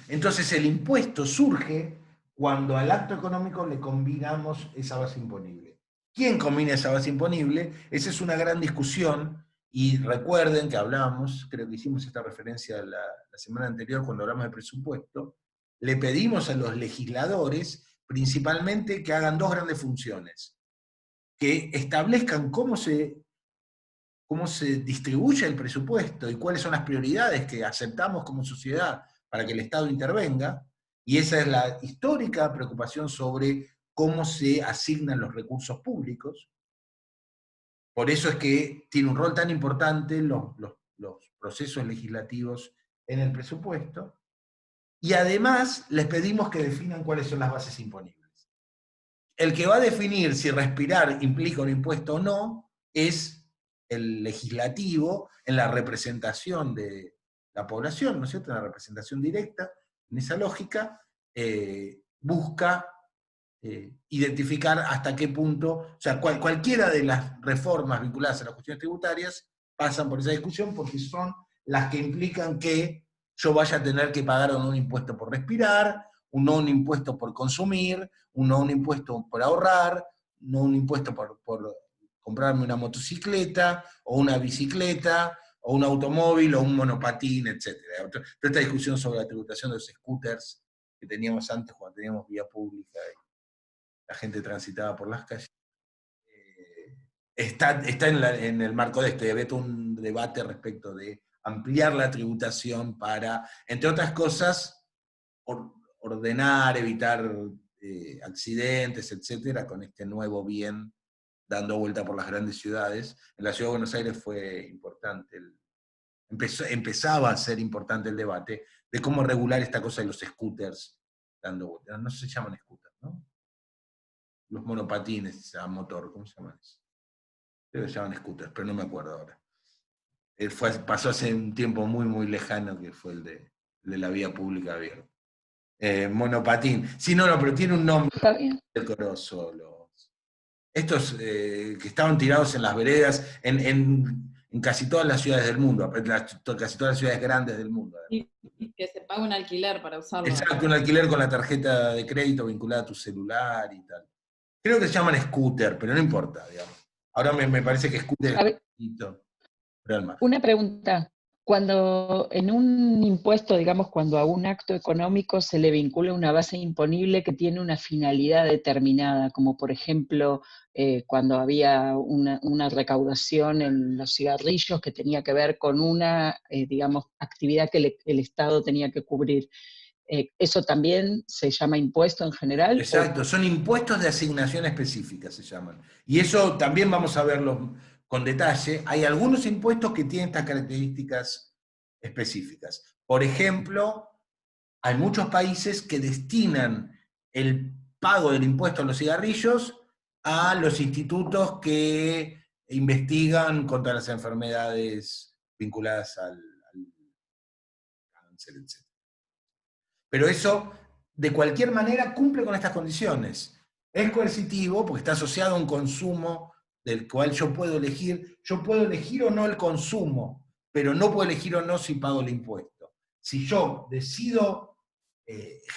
Entonces el impuesto surge cuando al acto económico le combinamos esa base imponible. ¿Quién combina esa base imponible? Esa es una gran discusión, y recuerden que hablamos, creo que hicimos esta referencia la semana anterior cuando hablamos de presupuesto, le pedimos a los legisladores principalmente que hagan dos grandes funciones, que establezcan cómo se distribuye el presupuesto y cuáles son las prioridades que aceptamos como sociedad para que el Estado intervenga, y esa es la histórica preocupación sobre cómo se asignan los recursos públicos. Por eso es que tiene un rol tan importante los procesos legislativos en el presupuesto. Y además les pedimos que definan cuáles son las bases imponibles. El que va a definir si respirar implica un impuesto o no es el legislativo en la representación de la población, ¿no es cierto? En la representación directa, en esa lógica, busca identificar hasta qué punto, o sea, cualquiera de las reformas vinculadas a las cuestiones tributarias pasan por esa discusión porque son las que implican que yo vaya a tener que pagar o no un impuesto por respirar, no un impuesto por consumir, no un impuesto por ahorrar, no un impuesto por comprarme una motocicleta, o una bicicleta, o un automóvil, o un monopatín, etc. Toda esta discusión sobre la tributación de los scooters que teníamos antes cuando teníamos vía pública y la gente transitaba por las calles, está en el marco de esto, y había todo un debate respecto de ampliar la tributación para, entre otras cosas, ordenar, evitar accidentes, etcétera, con este nuevo bien dando vuelta por las grandes ciudades. En la Ciudad de Buenos Aires fue importante, empezaba a ser importante el debate de cómo regular esta cosa de los scooters dando vuelta. No se llaman scooters, ¿no? Los monopatines a motor, ¿cómo se llaman eso? Creo que se llaman scooters, pero no me acuerdo ahora. Pasó hace un tiempo muy, muy lejano, que fue el de la vía pública abierta. Monopatín. Sí, no, pero tiene un nombre decoroso. Estos que estaban tirados en las veredas, en casi todas las ciudades del mundo, casi todas las ciudades grandes del mundo. Y que se paga un alquiler para usarlo. Exacto, un alquiler con la tarjeta de crédito vinculada a tu celular y tal. Creo que se llaman scooter, pero no importa, digamos. Ahora me parece que scooter es poquito. Una pregunta. Cuando en un impuesto, digamos, cuando a un acto económico se le vincula una base imponible que tiene una finalidad determinada, como por ejemplo cuando había una recaudación en los cigarrillos que tenía que ver con una, digamos, actividad que el Estado tenía que cubrir, ¿eso también se llama impuesto en general? Exacto, son impuestos de asignación específica, se llaman. Y eso también vamos a verlo con detalle. Hay algunos impuestos que tienen estas características específicas. Por ejemplo, hay muchos países que destinan el pago del impuesto a los cigarrillos a los institutos que investigan contra las enfermedades vinculadas al cáncer, etc. Pero eso, de cualquier manera, cumple con estas condiciones. Es coercitivo porque está asociado a un consumo del cual yo puedo elegir o no el consumo, pero no puedo elegir o no si pago el impuesto. Si yo decido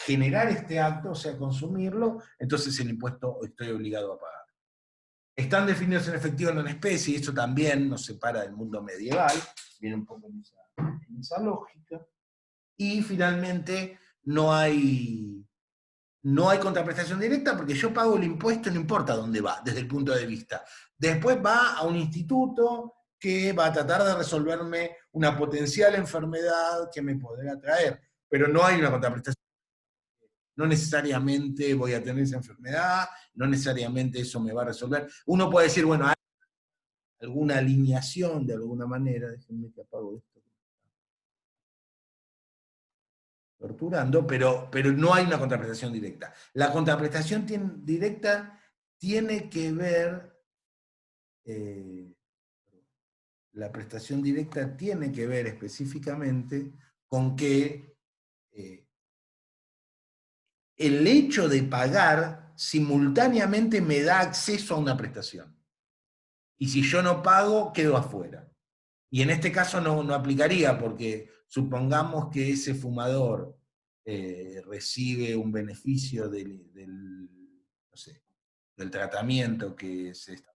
generar este acto, o sea, consumirlo, entonces el impuesto estoy obligado a pagar. Están definidos en efectivo en una especie, y eso también nos separa del mundo medieval, viene un poco en esa lógica. Y finalmente, no hay contraprestación directa porque yo pago el impuesto, no importa dónde va, desde el punto de vista. Después va a un instituto que va a tratar de resolverme una potencial enfermedad que me podrá traer, pero no hay una contraprestación. No necesariamente voy a tener esa enfermedad, no necesariamente eso me va a resolver. Uno puede decir, bueno, hay alguna alineación de alguna manera, déjenme que apago esto. Torturando, pero no hay una contraprestación directa. La contraprestación directa tiene que ver, la prestación directa tiene que ver específicamente con que el hecho de pagar simultáneamente me da acceso a una prestación. Y si yo no pago, quedo afuera. Y en este caso no aplicaría, porque supongamos que ese fumador recibe un beneficio del tratamiento que se está.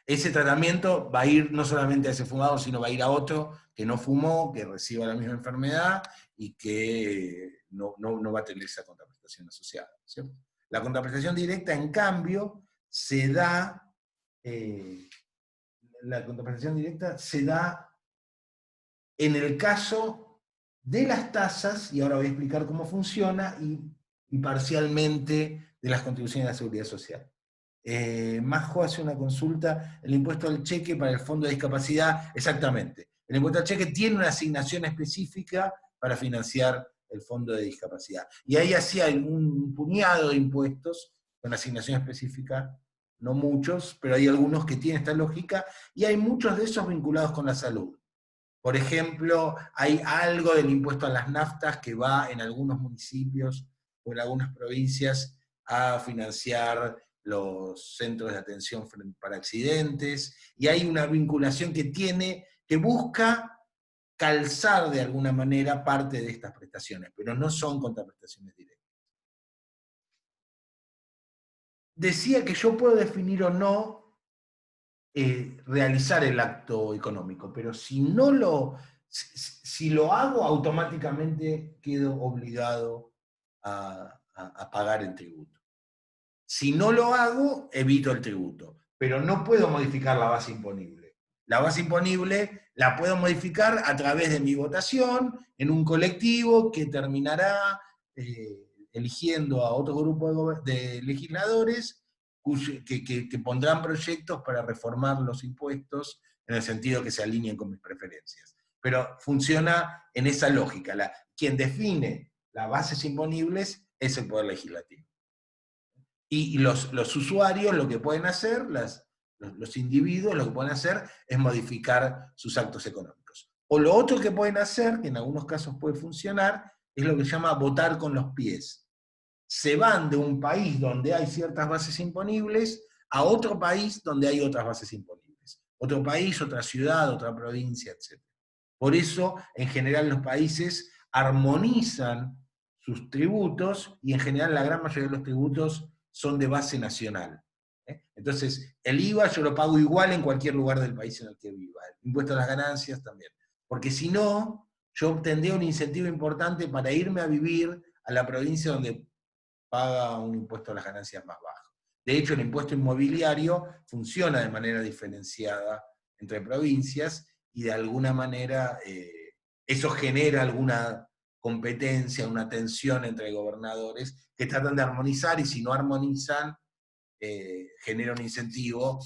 Ese tratamiento va a ir no solamente a ese fumador, sino va a ir a otro que no fumó, que reciba la misma enfermedad y que no va a tener esa contraprestación asociada, ¿cierto? La contraprestación directa, en cambio, se da en el caso de las tasas, y ahora voy a explicar cómo funciona, y parcialmente de las contribuciones a la seguridad social. Majo hace una consulta, el impuesto al cheque para el fondo de discapacidad, exactamente. El impuesto al cheque tiene una asignación específica para financiar el fondo de discapacidad. Y ahí hacía un puñado de impuestos con asignación específica, no muchos, pero hay algunos que tienen esta lógica, y hay muchos de esos vinculados con la salud. Por ejemplo, hay algo del impuesto a las naftas que va en algunos municipios o en algunas provincias a financiar los centros de atención para accidentes, y hay una vinculación que busca calzar de alguna manera parte de estas prestaciones, pero no son contraprestaciones directas. Decía que yo puedo definir o no realizar el acto económico, pero si lo hago, automáticamente quedo obligado a pagar el tributo. Si no lo hago, evito el tributo, pero no puedo modificar la base imponible. La base imponible la puedo modificar a través de mi votación en un colectivo que terminará eligiendo a otro grupo de legisladores que pondrán proyectos para reformar los impuestos en el sentido que se alineen con mis preferencias. Pero funciona en esa lógica. Quien define las bases imponibles es el Poder Legislativo. Y los usuarios lo que pueden hacer, los individuos lo que pueden hacer es modificar sus actos económicos. O lo otro que pueden hacer, que en algunos casos puede funcionar, es lo que se llama votar con los pies. Se van de un país donde hay ciertas bases imponibles a otro país donde hay otras bases imponibles. Otro país, otra ciudad, otra provincia, etc. Por eso, en general, los países armonizan sus tributos, y en general la gran mayoría de los tributos son de base nacional. Entonces, el IVA yo lo pago igual en cualquier lugar del país en el que viva. El impuesto a las ganancias también. Porque si no, yo obtendría un incentivo importante para irme a vivir a la provincia donde paga un impuesto a las ganancias más bajo. De hecho, el impuesto inmobiliario funciona de manera diferenciada entre provincias, y de alguna manera eso genera alguna competencia, una tensión entre gobernadores que tratan de armonizar, y si no armonizan, genera un incentivo.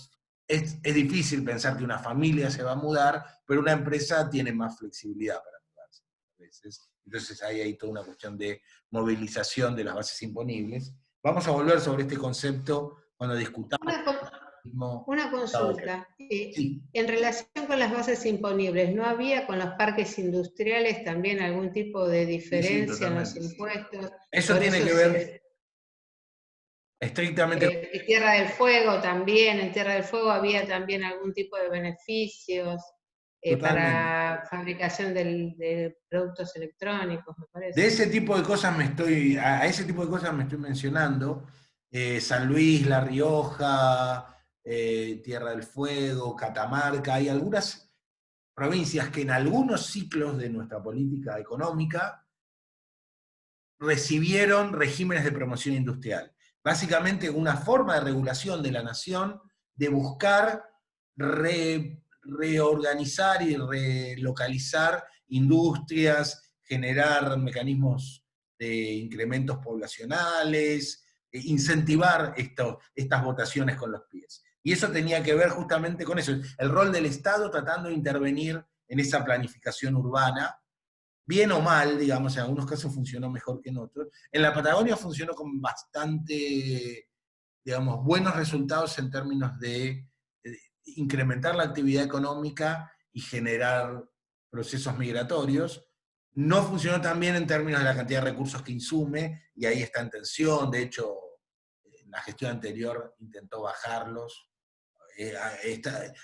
Es difícil pensar que una familia se va a mudar, pero una empresa tiene más flexibilidad para mudarse a veces. Entonces hay toda una cuestión de movilización de las bases imponibles. Vamos a volver sobre este concepto cuando discutamos. Una consulta. Sí. En relación con las bases imponibles, ¿no había con los parques industriales también algún tipo de diferencia en los impuestos? Eso tiene que ver estrictamente... En Tierra del Fuego también, en Tierra del Fuego había también algún tipo de beneficios para fabricación de productos electrónicos, me parece. De ese tipo de cosas a ese tipo de cosas me estoy mencionando. San Luis, La Rioja, Tierra del Fuego, Catamarca, hay algunas provincias que en algunos ciclos de nuestra política económica recibieron regímenes de promoción industrial. Básicamente una forma de regulación de la nación de buscar reorganizar y relocalizar industrias, generar mecanismos de incrementos poblacionales, incentivar estas votaciones con los pies. Y eso tenía que ver justamente con eso, el rol del Estado tratando de intervenir en esa planificación urbana, bien o mal, digamos, en algunos casos funcionó mejor que en otros. En la Patagonia funcionó con bastante, digamos, buenos resultados en términos de incrementar la actividad económica y generar procesos migratorios. No funcionó tan bien en términos de la cantidad de recursos que insume, y ahí está en tensión. De hecho, la gestión anterior intentó bajarlos.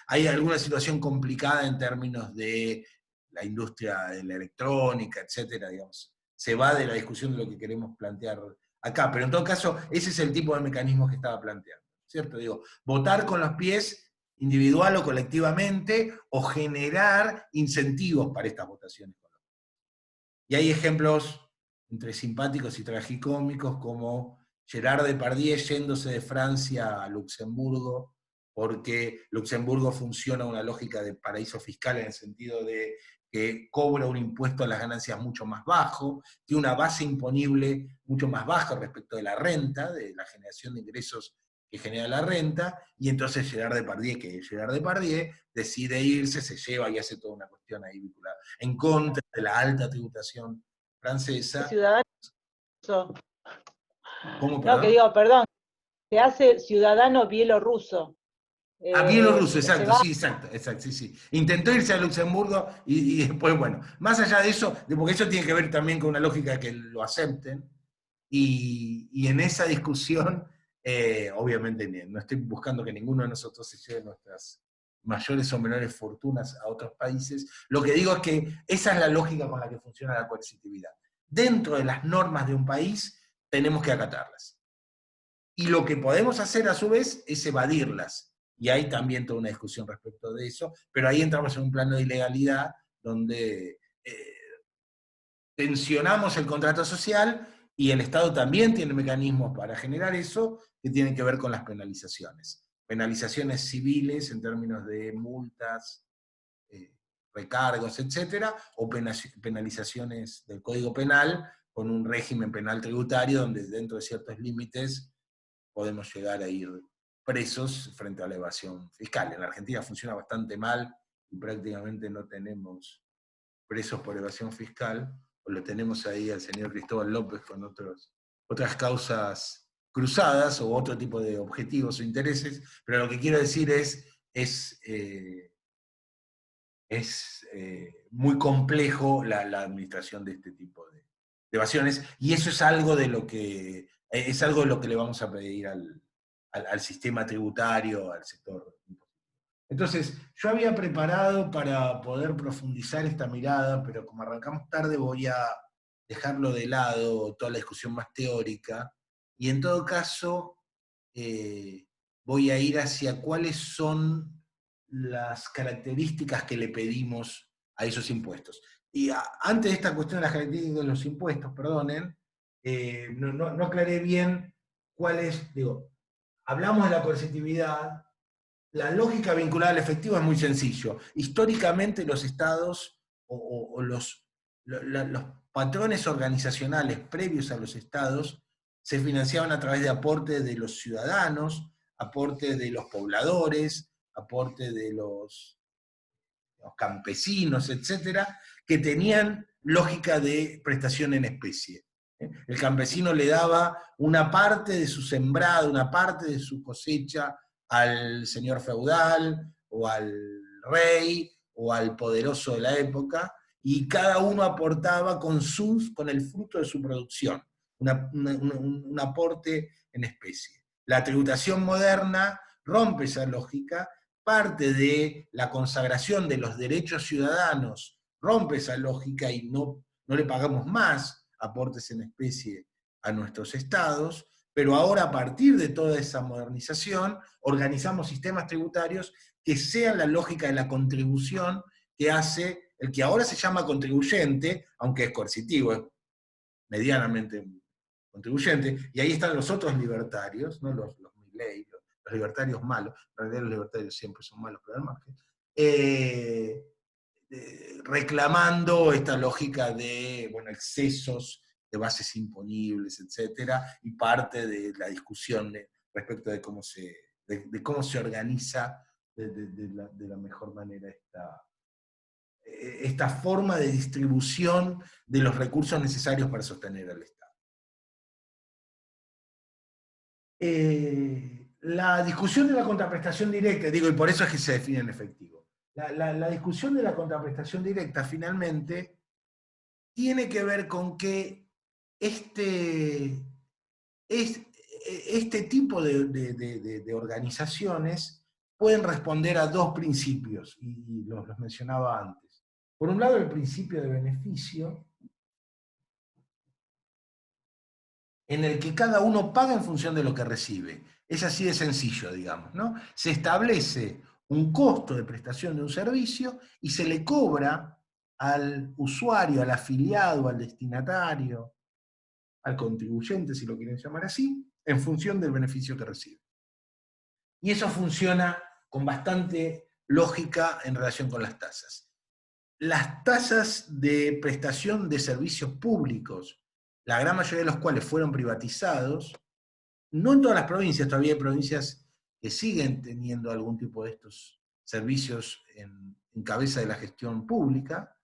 Hay alguna situación complicada en términos de la industria de la electrónica, etcétera, digamos. Se va de la discusión de lo que queremos plantear acá, pero en todo caso, ese es el tipo de mecanismo que estaba planteando, ¿cierto? Digo, votar con los pies, individual o colectivamente, o generar incentivos para estas votaciones. Y hay ejemplos entre simpáticos y tragicómicos, como Gerard Depardieu yéndose de Francia a Luxemburgo, porque Luxemburgo funciona una lógica de paraíso fiscal en el sentido de que cobra un impuesto a las ganancias mucho más bajo, tiene una base imponible mucho más baja respecto de la renta, de la generación de ingresos que genera la renta, y entonces Gerard Depardieu, que es Gerard Depardieu, decide irse, se lleva y hace toda una cuestión ahí vinculada en contra de la alta tributación francesa. Ciudadano. ¿Cómo, No, perdón? que digo, perdón, se hace ciudadano bielorruso. Bielorruso, Se exacto, va. sí, exacto, sí, sí. Intentó irse a Luxemburgo y después, bueno, más allá de eso, porque eso tiene que ver también con una lógica de que lo acepten, y en esa discusión, obviamente no estoy buscando que ninguno de nosotros se lleve nuestras mayores o menores fortunas a otros países, lo que digo es que esa es la lógica con la que funciona la coercitividad. Dentro de las normas de un país tenemos que acatarlas. Y lo que podemos hacer a su vez es evadirlas. Y hay también toda una discusión respecto de eso, pero ahí entramos en un plano de ilegalidad donde tensionamos el contrato social y el Estado también tiene mecanismos para generar eso que tienen que ver con las penalizaciones. Penalizaciones civiles en términos de multas, recargos, etcétera, o penalizaciones del Código Penal con un régimen penal tributario donde dentro de ciertos límites podemos llegar a ir presos frente a la evasión fiscal. En la Argentina funciona bastante mal y prácticamente no tenemos presos por evasión fiscal, o lo tenemos ahí al señor Cristóbal López con otras causas cruzadas o otro tipo de objetivos o intereses, pero lo que quiero decir es muy complejo la administración de este tipo de evasiones, y eso es algo de lo que le vamos a pedir al sistema tributario, al sector impositivo. Entonces, yo había preparado para poder profundizar esta mirada, pero como arrancamos tarde voy a dejarlo de lado, toda la discusión más teórica, y en todo caso voy a ir hacia cuáles son las características que le pedimos a esos impuestos. Y antes de esta cuestión de las características de los impuestos, perdonen, no aclaré bien cuál es, hablamos de la coercitividad. La lógica vinculada al efectivo es muy sencillo. Históricamente los estados o los patrones organizacionales previos a los estados se financiaban a través de aporte de los ciudadanos, aporte de los pobladores, aporte de los campesinos, etcétera, que tenían lógica de prestación en especie. El campesino le daba una parte de su sembrado, una parte de su cosecha al señor feudal, o al rey, o al poderoso de la época, y cada uno aportaba con el fruto de su producción, un aporte en especie. La tributación moderna rompe esa lógica, parte de la consagración de los derechos ciudadanos rompe esa lógica y no le pagamos más aportes en especie a nuestros estados, pero ahora a partir de toda esa modernización organizamos sistemas tributarios que sean la lógica de la contribución que hace el que ahora se llama contribuyente, aunque es coercitivo, es medianamente contribuyente, y ahí están los otros libertarios, ¿no? los Milei, los libertarios malos, en realidad los libertarios siempre son malos, pero al margen, reclamando esta lógica de excesos de bases imponibles, etcétera, y parte de la discusión respecto de cómo se organiza de la mejor manera esta forma de distribución de los recursos necesarios para sostener al Estado. La discusión de la contraprestación directa, y por eso es que se define en efectivo. La discusión de la contraprestación directa finalmente tiene que ver con que este tipo de organizaciones pueden responder a dos principios, y los mencionaba antes. Por un lado, el principio de beneficio, en el que cada uno paga en función de lo que recibe. Es así de sencillo, digamos, ¿no? Se establece un costo de prestación de un servicio y se le cobra al usuario, al afiliado, al destinatario, al contribuyente, si lo quieren llamar así, en función del beneficio que recibe. Y eso funciona con bastante lógica en relación con las tasas. las tasas de prestación de servicios públicos, la gran mayoría de los cuales fueron privatizados, no en todas las provincias, todavía hay provincias que siguen teniendo algún tipo de estos servicios en cabeza de la gestión pública,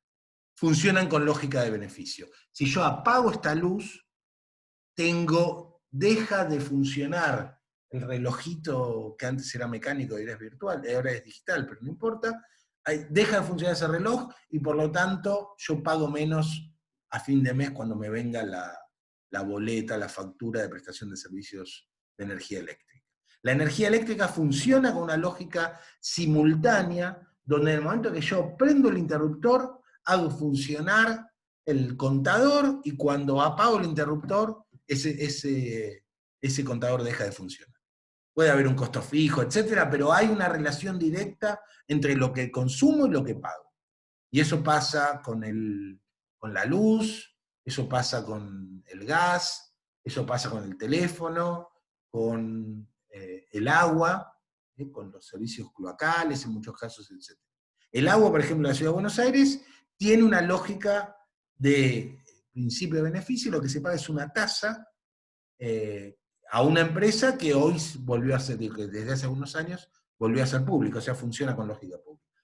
funcionan con lógica de beneficio. Si yo apago esta luz, deja de funcionar el relojito que antes era mecánico y ahora es virtual, ahora es digital, pero no importa, deja de funcionar ese reloj y por lo tanto yo pago menos a fin de mes cuando me venga la boleta, la factura de prestación de servicios de energía eléctrica. La energía eléctrica funciona con una lógica simultánea, donde en el momento que yo prendo el interruptor, hago funcionar el contador y cuando apago el interruptor, ese contador deja de funcionar. Puede haber un costo fijo, etcétera, pero hay una relación directa entre lo que consumo y lo que pago. Y eso pasa con la luz, eso pasa con el gas, eso pasa con el teléfono, con el agua, con los servicios cloacales, en muchos casos, etc. El agua, por ejemplo, en la Ciudad de Buenos Aires, tiene una lógica de principio de beneficio, lo que se paga es una tasa a una empresa que hoy volvió a ser, desde hace algunos años, volvió a ser pública, o sea, funciona con lógica pública.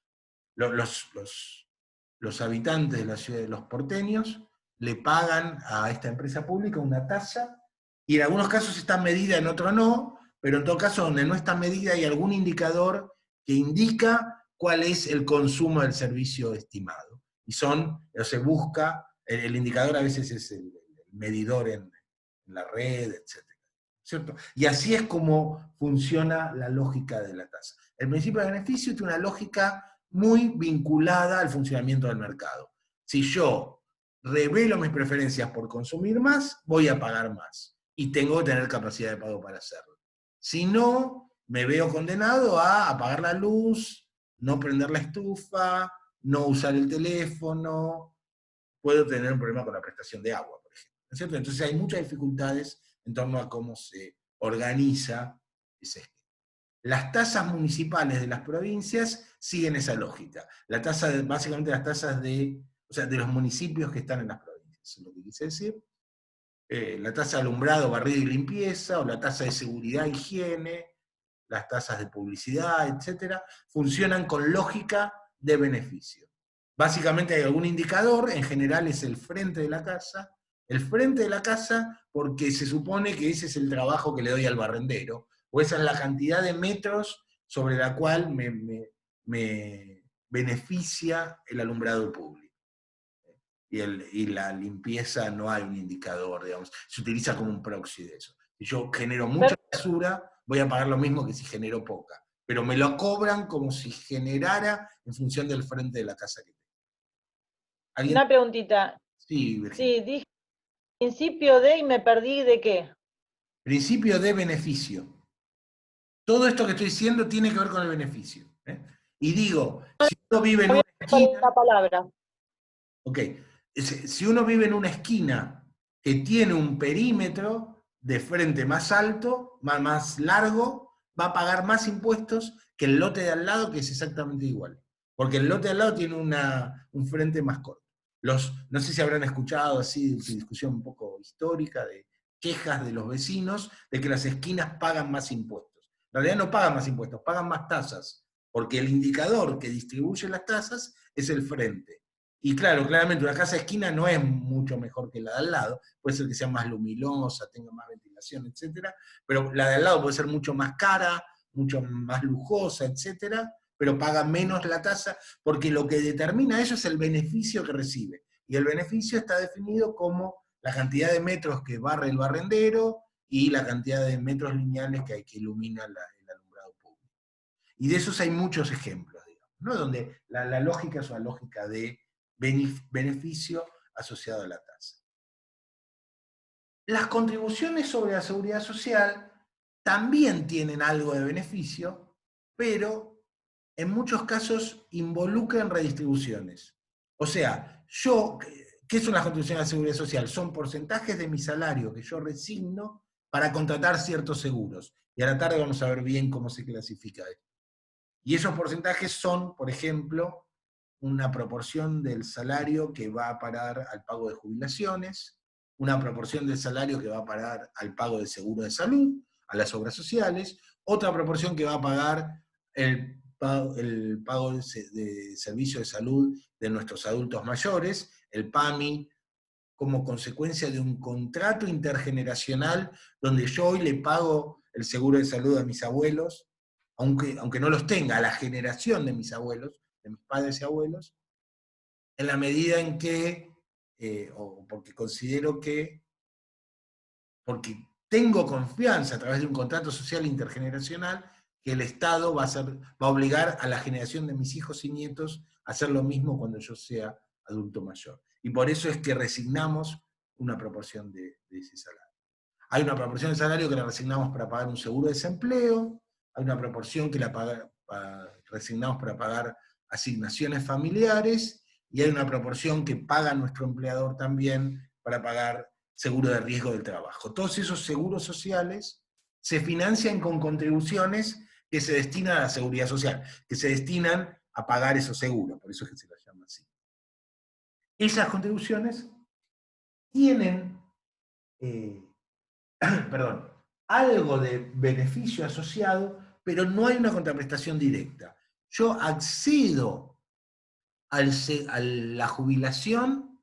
Los habitantes de la ciudad, de los porteños, le pagan a esta empresa pública una tasa, y en algunos casos está medida, en otros no, pero en todo caso donde no está medida hay algún indicador que indica cuál es el consumo del servicio estimado. Y se busca, el indicador a veces es el medidor en la red, etc. ¿Cierto? Y así es como funciona la lógica de la tasa. El principio de beneficio tiene una lógica muy vinculada al funcionamiento del mercado. Si yo revelo mis preferencias por consumir más, voy a pagar más. Y tengo que tener capacidad de pago para hacerlo. Si no, me veo condenado a apagar la luz, no prender la estufa, no usar el teléfono, puedo tener un problema con la prestación de agua, por ejemplo. ¿No es cierto? Entonces hay muchas dificultades en torno a cómo se organiza ese esquema. Las tasas municipales de las provincias siguen esa lógica. Básicamente las tasas de los municipios que están en las provincias, es lo que quise decir. La tasa de alumbrado, barrido y limpieza, o la tasa de seguridad e higiene, las tasas de publicidad, etcétera, funcionan con lógica de beneficio. Básicamente hay algún indicador, en general es el frente de la casa, porque se supone que ese es el trabajo que le doy al barrendero, o esa es la cantidad de metros sobre la cual me beneficia el alumbrado público. Y la limpieza no hay un indicador, digamos, se utiliza como un proxy de eso. Si yo genero mucha basura, voy a pagar lo mismo que si genero poca, pero me lo cobran como si generara en función del frente de la casa que tengo. Una preguntita. Sí, Virginia. Sí, dije principio de y me perdí de qué. Principio de beneficio. Todo esto que estoy diciendo tiene que ver con el beneficio. Y digo, si uno vive en una esquina... La palabra. Ok, si uno vive en una esquina que tiene un perímetro de frente más alto, más largo, va a pagar más impuestos que el lote de al lado, que es exactamente igual. Porque el lote de al lado tiene un frente más corto. No sé si habrán escuchado así una discusión un poco histórica de quejas de los vecinos de que las esquinas pagan más impuestos. En realidad no pagan más impuestos, pagan más tasas, porque el indicador que distribuye las tasas es el frente. Y claro, claramente una casa de esquina no es mucho mejor que la de al lado, puede ser que sea más luminosa, tenga más ventilación, etc. Pero la de al lado puede ser mucho más cara, mucho más lujosa, etc. Pero paga menos la tasa, porque lo que determina eso es el beneficio que recibe. Y el beneficio está definido como la cantidad de metros que barre el barrendero y la cantidad de metros lineales que ilumina el alumbrado público. Y de esos hay muchos ejemplos, digamos, ¿no? Donde la lógica es una lógica de beneficio asociado a la tasa. Las contribuciones sobre la seguridad social también tienen algo de beneficio, pero en muchos casos involucran redistribuciones. O sea, ¿qué son las contribuciones a la seguridad social? Son porcentajes de mi salario que yo resigno para contratar ciertos seguros. Y a la tarde vamos a ver bien cómo se clasifica esto. Y esos porcentajes son, por ejemplo, una proporción del salario que va a parar al pago de jubilaciones, una proporción del salario que va a parar al pago de seguro de salud, a las obras sociales, otra proporción que va a pagar el pago de servicio de salud de nuestros adultos mayores, el PAMI, como consecuencia de un contrato intergeneracional donde yo hoy le pago el seguro de salud a mis abuelos, aunque no los tenga, a la generación de mis abuelos, de mis padres y abuelos, en la medida en que, o porque considero que, porque tengo confianza a través de un contrato social intergeneracional, que el Estado va a obligar a la generación de mis hijos y nietos a hacer lo mismo cuando yo sea adulto mayor. Y por eso es que resignamos una proporción de ese salario. Hay una proporción de salario que la resignamos para pagar un seguro de desempleo, hay una proporción que la resignamos para pagar asignaciones familiares, y hay una proporción que paga nuestro empleador también para pagar seguro de riesgo del trabajo. Todos esos seguros sociales se financian con contribuciones que se destinan a la seguridad social, que se destinan a pagar esos seguros, por eso es que se los llama así. Esas contribuciones tienen algo de beneficio asociado, pero no hay una contraprestación directa. Yo accedo a la jubilación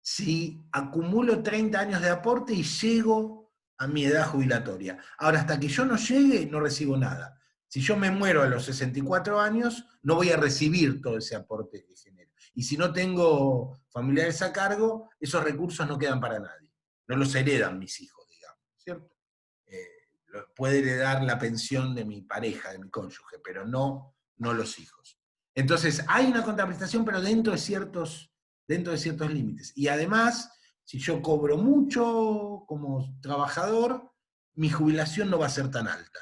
si acumulo 30 años de aporte y llego a mi edad jubilatoria. Ahora, hasta que yo no llegue, no recibo nada. Si yo me muero a los 64 años, no voy a recibir todo ese aporte que genero. Y si no tengo familiares a cargo, esos recursos no quedan para nadie. No los heredan mis hijos, digamos, ¿cierto? Puede heredar la pensión de mi pareja, de mi cónyuge, pero no los hijos. Entonces, hay una contraprestación, pero dentro de ciertos límites. Y además, si yo cobro mucho como trabajador, mi jubilación no va a ser tan alta.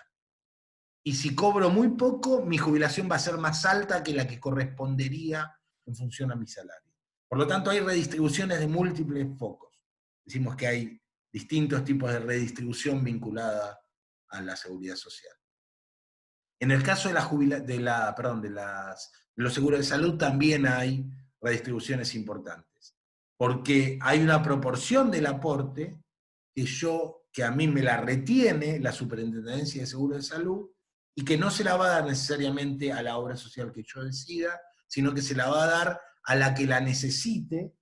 Y si cobro muy poco, mi jubilación va a ser más alta que la que correspondería en función a mi salario. Por lo tanto, hay redistribuciones de múltiples focos. Decimos que hay distintos tipos de redistribución vinculada a la seguridad social. En el caso de los seguros de salud también hay redistribuciones importantes, porque hay una proporción del aporte que a mí me la retiene la Superintendencia de Seguros de Salud, y que no se la va a dar necesariamente a la obra social que yo decida, sino que se la va a dar a la que la necesite,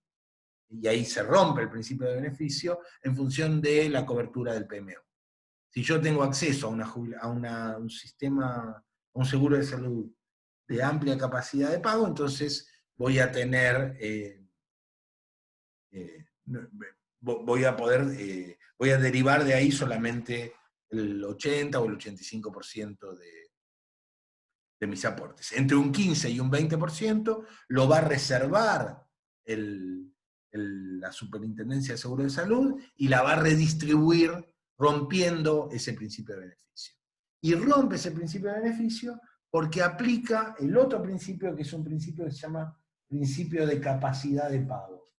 y ahí se rompe el principio de beneficio, en función de la cobertura del PMO. Si yo tengo acceso a un sistema, a un seguro de salud de amplia capacidad de pago, entonces voy a tener, voy a derivar de ahí solamente el 80 o el 85% de mis aportes. Entre un 15 y un 20% lo va a reservar la Superintendencia de Seguros de Salud y la va a redistribuir rompiendo ese principio de beneficio. Y rompe ese principio de beneficio porque aplica el otro principio, que es un principio que se llama principio de capacidad de pago.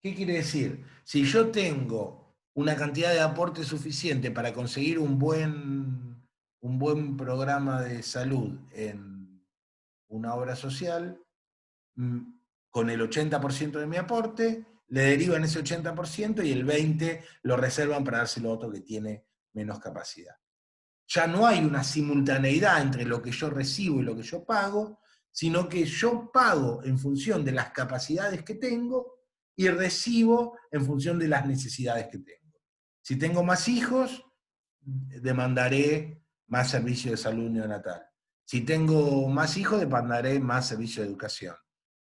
¿Qué quiere decir? Si yo tengo una cantidad de aporte suficiente para conseguir un buen programa de salud en una obra social, con el 80% de mi aporte, le derivan ese 80% y el 20% lo reservan para dárselo a otro que tiene menos capacidad. Ya no hay una simultaneidad entre lo que yo recibo y lo que yo pago, sino que yo pago en función de las capacidades que tengo y recibo en función de las necesidades que tengo. Si tengo más hijos, demandaré más servicio de salud neonatal. Si tengo más hijos, demandaré más servicio de educación.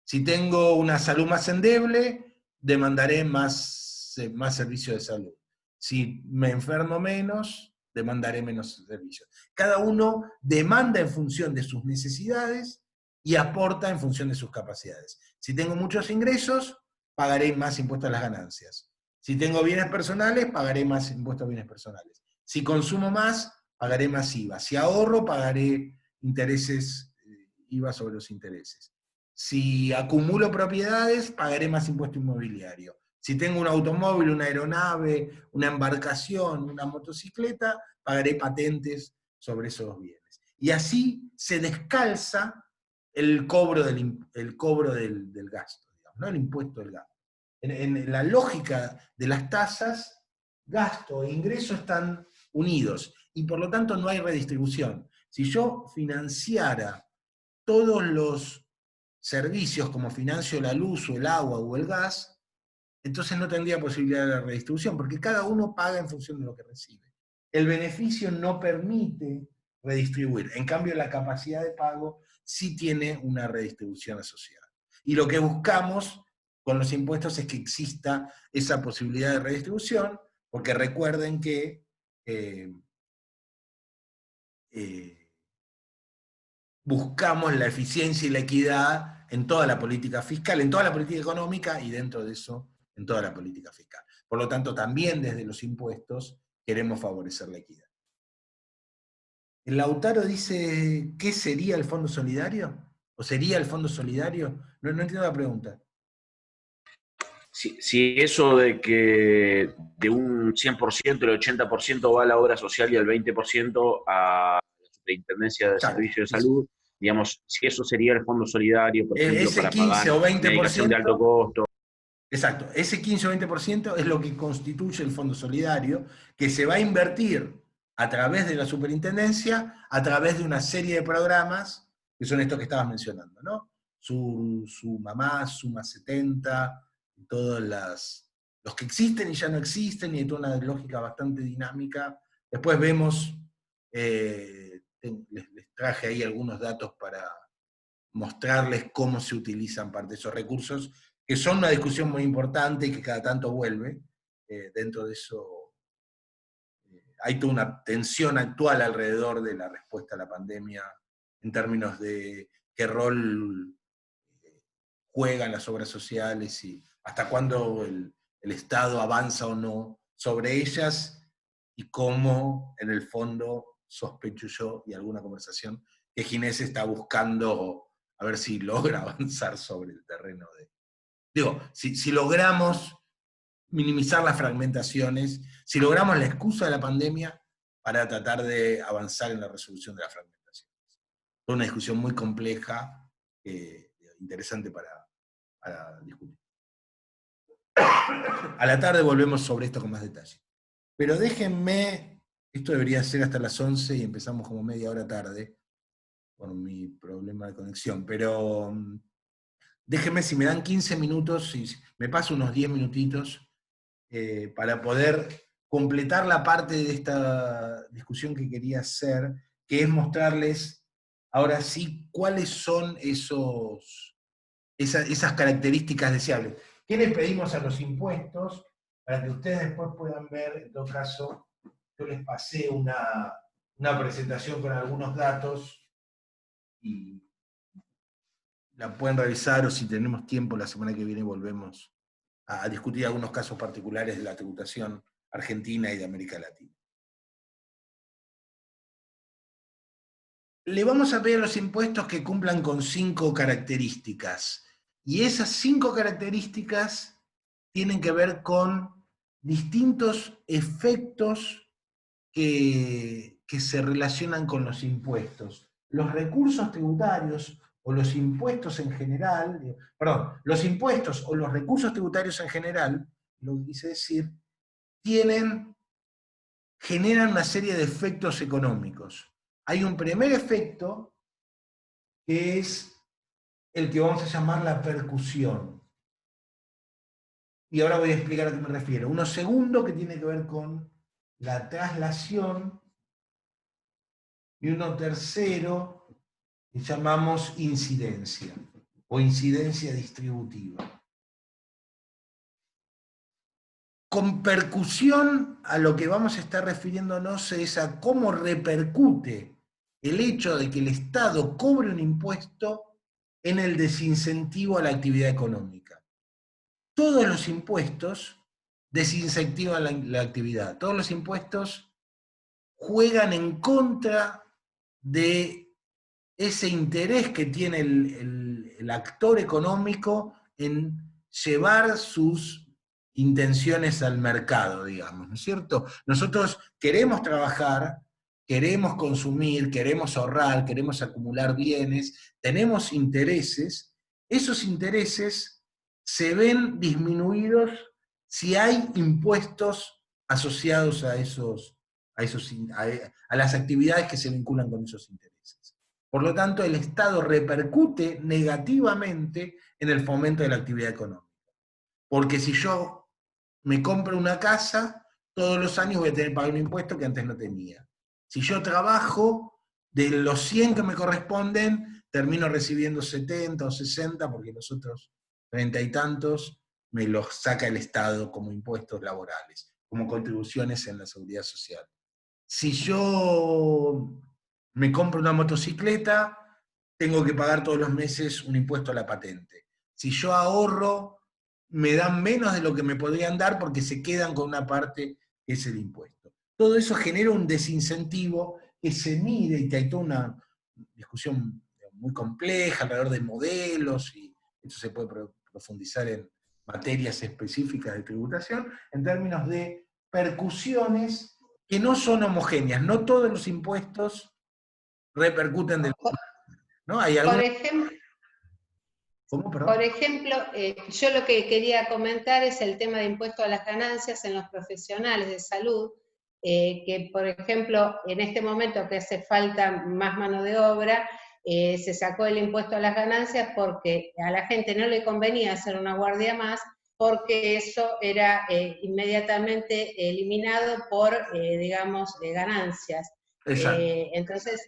Si tengo una salud más endeble, demandaré más servicio de salud. Si me enfermo menos, demandaré menos servicios. Cada uno demanda en función de sus necesidades y aporta en función de sus capacidades. Si tengo muchos ingresos, pagaré más impuestos a las ganancias. Si tengo bienes personales, pagaré más impuestos a bienes personales. Si consumo más, pagaré más IVA. Si ahorro, pagaré intereses, IVA sobre los intereses. Si acumulo propiedades, pagaré más impuesto inmobiliario. Si tengo un automóvil, una aeronave, una embarcación, una motocicleta, pagaré patentes sobre esos bienes. y así se descalza el cobro del gasto, digamos, ¿no? El impuesto del gasto. En la lógica de las tasas, gasto e ingreso están unidos, y por lo tanto no hay redistribución. Si yo financiara todos los servicios como financio la luz o el agua o el gas, entonces no tendría posibilidad de la redistribución, porque cada uno paga en función de lo que recibe. El beneficio no permite redistribuir, en cambio la capacidad de pago sí tiene una redistribución asociada. Y lo que buscamos con los impuestos es que exista esa posibilidad de redistribución, porque recuerden que buscamos la eficiencia y la equidad en toda la política fiscal, en toda la política económica y dentro de eso, en toda la política fiscal. Por lo tanto, también desde los impuestos queremos favorecer la equidad. El Lautaro dice, ¿qué sería el Fondo Solidario? ¿O sería el Fondo Solidario? No entiendo la pregunta. Si eso de que de un 100% el 80% va a la obra social y el 20% a la Superintendencia de Servicios de Salud, digamos, si eso sería el Fondo Solidario, por ejemplo, ese para 15 pagar o 20%, medicación de alto costo. Exacto, ese 15 o 20% es lo que constituye el Fondo Solidario, que se va a invertir a través de la Superintendencia, a través de una serie de programas, que son estos que estabas mencionando, ¿no? Su Mamá, Suma 70, todos los que existen y ya no existen, y de toda una lógica bastante dinámica. Después vemos, les traje ahí algunos datos para mostrarles cómo se utilizan parte de esos recursos, que son una discusión muy importante y que cada tanto vuelve. Dentro de eso hay toda una tensión actual alrededor de la respuesta a la pandemia, en términos de qué rol juegan las obras sociales y hasta cuándo el Estado avanza o no sobre ellas, y cómo, en el fondo, sospecho yo, y alguna conversación, que Ginés está buscando a ver si logra avanzar sobre el terreno de... Digo, si logramos minimizar las fragmentaciones, si logramos la excusa de la pandemia para tratar de avanzar en la resolución de las fragmentaciones. Es una discusión muy compleja, interesante para discutir. A la tarde volvemos sobre esto con más detalle. Pero déjenme, esto debería ser hasta las 11 y empezamos como media hora tarde, por mi problema de conexión, pero déjenme, si me dan 15 minutos, si me paso unos 10 minutitos, para poder completar la parte de esta discusión que quería hacer, que es mostrarles, ahora sí, cuáles son esas características deseables. ¿Qué les pedimos a los impuestos? Para que ustedes después puedan ver, en todo caso, yo les pasé una presentación con algunos datos, y la pueden revisar, o si tenemos tiempo, la semana que viene volvemos a discutir algunos casos particulares de la tributación argentina y de América Latina. Le vamos a pedir a los impuestos que cumplan con 5 características, y esas 5 características tienen que ver con distintos efectos que se relacionan con los impuestos. Los recursos tributarios o los impuestos en general, perdón, los impuestos o los recursos tributarios en general, lo que quise decir, generan una serie de efectos económicos. Hay un primer efecto que es el que vamos a llamar la percusión. Y ahora voy a explicar a qué me refiero. Uno segundo, que tiene que ver con la traslación, y uno tercero que llamamos incidencia, o incidencia distributiva. Con percusión, a lo que vamos a estar refiriéndonos es a cómo repercute el hecho de que el Estado cobre un impuesto en el desincentivo a la actividad económica. Todos los impuestos desincentivan la actividad, todos los impuestos juegan en contra de ese interés que tiene el actor económico en llevar sus intenciones al mercado, digamos, ¿no es cierto? Nosotros queremos trabajar, queremos consumir, queremos ahorrar, queremos acumular bienes, tenemos intereses, esos intereses se ven disminuidos si hay impuestos asociados a las actividades que se vinculan con esos intereses. Por lo tanto, el Estado repercute negativamente en el fomento de la actividad económica. Porque si yo me compro una casa, todos los años voy a tener que pagar un impuesto que antes no tenía. Si yo trabajo, de los 100 que me corresponden, termino recibiendo 70 o 60, porque los otros 30 y tantos me los saca el Estado como impuestos laborales, como contribuciones en la seguridad social. Si yo me compro una motocicleta, tengo que pagar todos los meses un impuesto a la patente. Si yo ahorro, me dan menos de lo que me podrían dar porque se quedan con una parte que es el impuesto. Todo eso genera un desincentivo que se mide, y que hay toda una discusión muy compleja alrededor de modelos, y eso se puede profundizar en materias específicas de tributación, en términos de percusiones que no son homogéneas. No todos los impuestos repercuten del mismo, ¿no? Hay algunos... Por ejemplo, yo lo que quería comentar es el tema de impuesto a las ganancias en los profesionales de salud, que por ejemplo, en este momento que hace falta más mano de obra, se sacó el impuesto a las ganancias porque a la gente no le convenía hacer una guardia más, porque eso era inmediatamente eliminado por, digamos, ganancias. Entonces,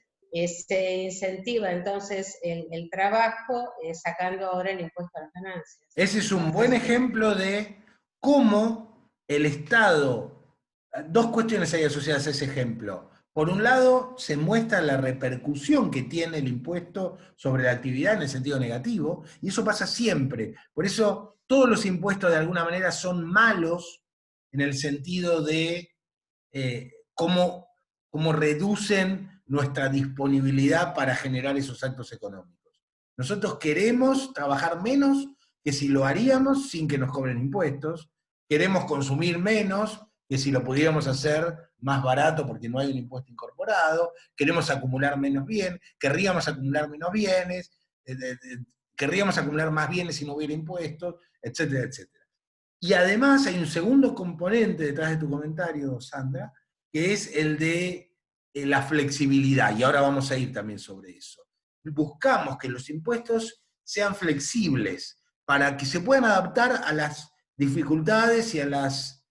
se incentiva entonces el trabajo sacando ahora el impuesto a las ganancias. Ese es un buen ejemplo de cómo el Estado, dos cuestiones hay asociadas a ese ejemplo. Por un lado, se muestra la repercusión que tiene el impuesto sobre la actividad en el sentido negativo, y eso pasa siempre. Por eso todos los impuestos de alguna manera son malos en el sentido de cómo reducen nuestra disponibilidad para generar esos actos económicos. Nosotros queremos trabajar menos que si lo haríamos sin que nos cobren impuestos, queremos consumir menos que si lo pudiéramos hacer más barato porque no hay un impuesto incorporado, queremos acumular menos bienes, querríamos acumular menos bienes, querríamos acumular más bienes si no hubiera impuestos, etcétera, etcétera. Y además hay un segundo componente detrás de tu comentario, Sandra, que es el de la flexibilidad, y ahora vamos a ir también sobre eso. Buscamos que los impuestos sean flexibles para que se puedan adaptar a las dificultades y a las,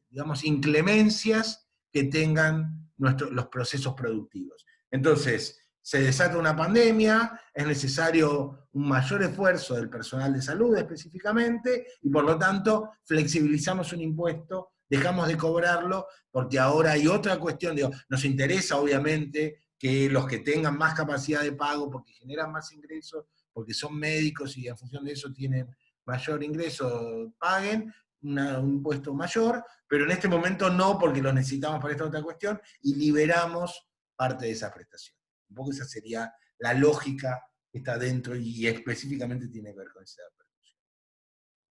digamos, inclemencias que tengan los procesos productivos. Entonces, se desata una pandemia, es necesario un mayor esfuerzo del personal de salud específicamente, y por lo tanto flexibilizamos un impuesto, dejamos de cobrarlo, porque ahora hay otra cuestión, digo, nos interesa obviamente que los que tengan más capacidad de pago, porque generan más ingresos, porque son médicos y en función de eso tienen mayor ingreso, paguen un impuesto mayor, pero en este momento no, porque lo necesitamos para esta otra cuestión, y liberamos parte de esa prestación. Un poco esa sería la lógica que está dentro y específicamente tiene que ver con esa repercusión.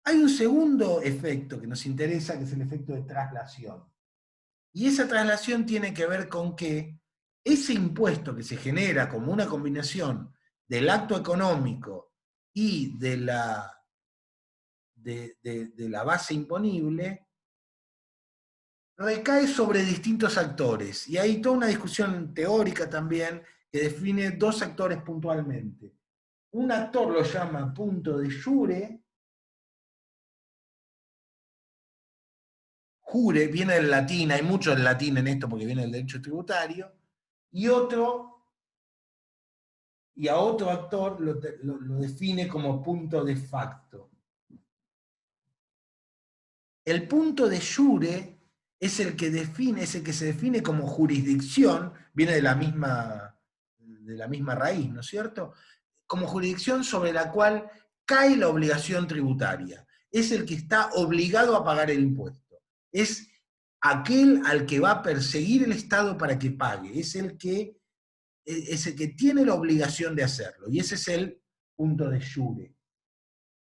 Hay un segundo efecto que nos interesa, que es el efecto de traslación. Y esa traslación tiene que ver con que ese impuesto que se genera como una combinación del acto económico y de la base imponible recae sobre distintos actores. Y hay toda una discusión teórica también que define dos actores puntualmente. Un actor lo llama punto de jure. Jure viene del latín, hay mucho del latín en esto porque viene del derecho tributario, y a otro actor lo define como punto de facto. El punto de jure es el que se define como jurisdicción, viene de la misma raíz, ¿no es cierto? Como jurisdicción sobre la cual cae la obligación tributaria. Es el que está obligado a pagar el impuesto. Es aquel al que va a perseguir el Estado para que pague. Es el que tiene la obligación de hacerlo. Y ese es el punto de jure.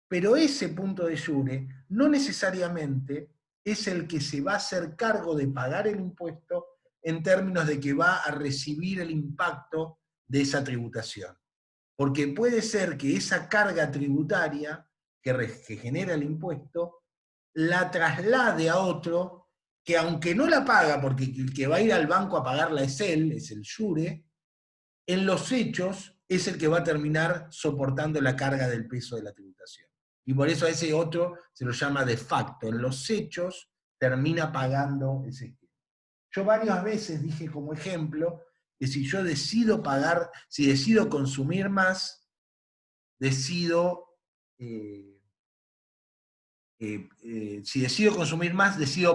Pero ese punto de jure no necesariamente es el que se va a hacer cargo de pagar el impuesto en términos de que va a recibir el impacto de esa tributación. Porque puede ser que esa carga tributaria que genera el impuesto la traslade a otro que, aunque no la paga, porque el que va a ir al banco a pagarla es él, es el jure, en los hechos es el que va a terminar soportando la carga del peso de la tributación. Y por eso a ese otro se lo llama de facto. En los hechos termina pagando ese esquema. Yo varias veces dije como ejemplo que si yo decido pagar, si decido consumir más, decido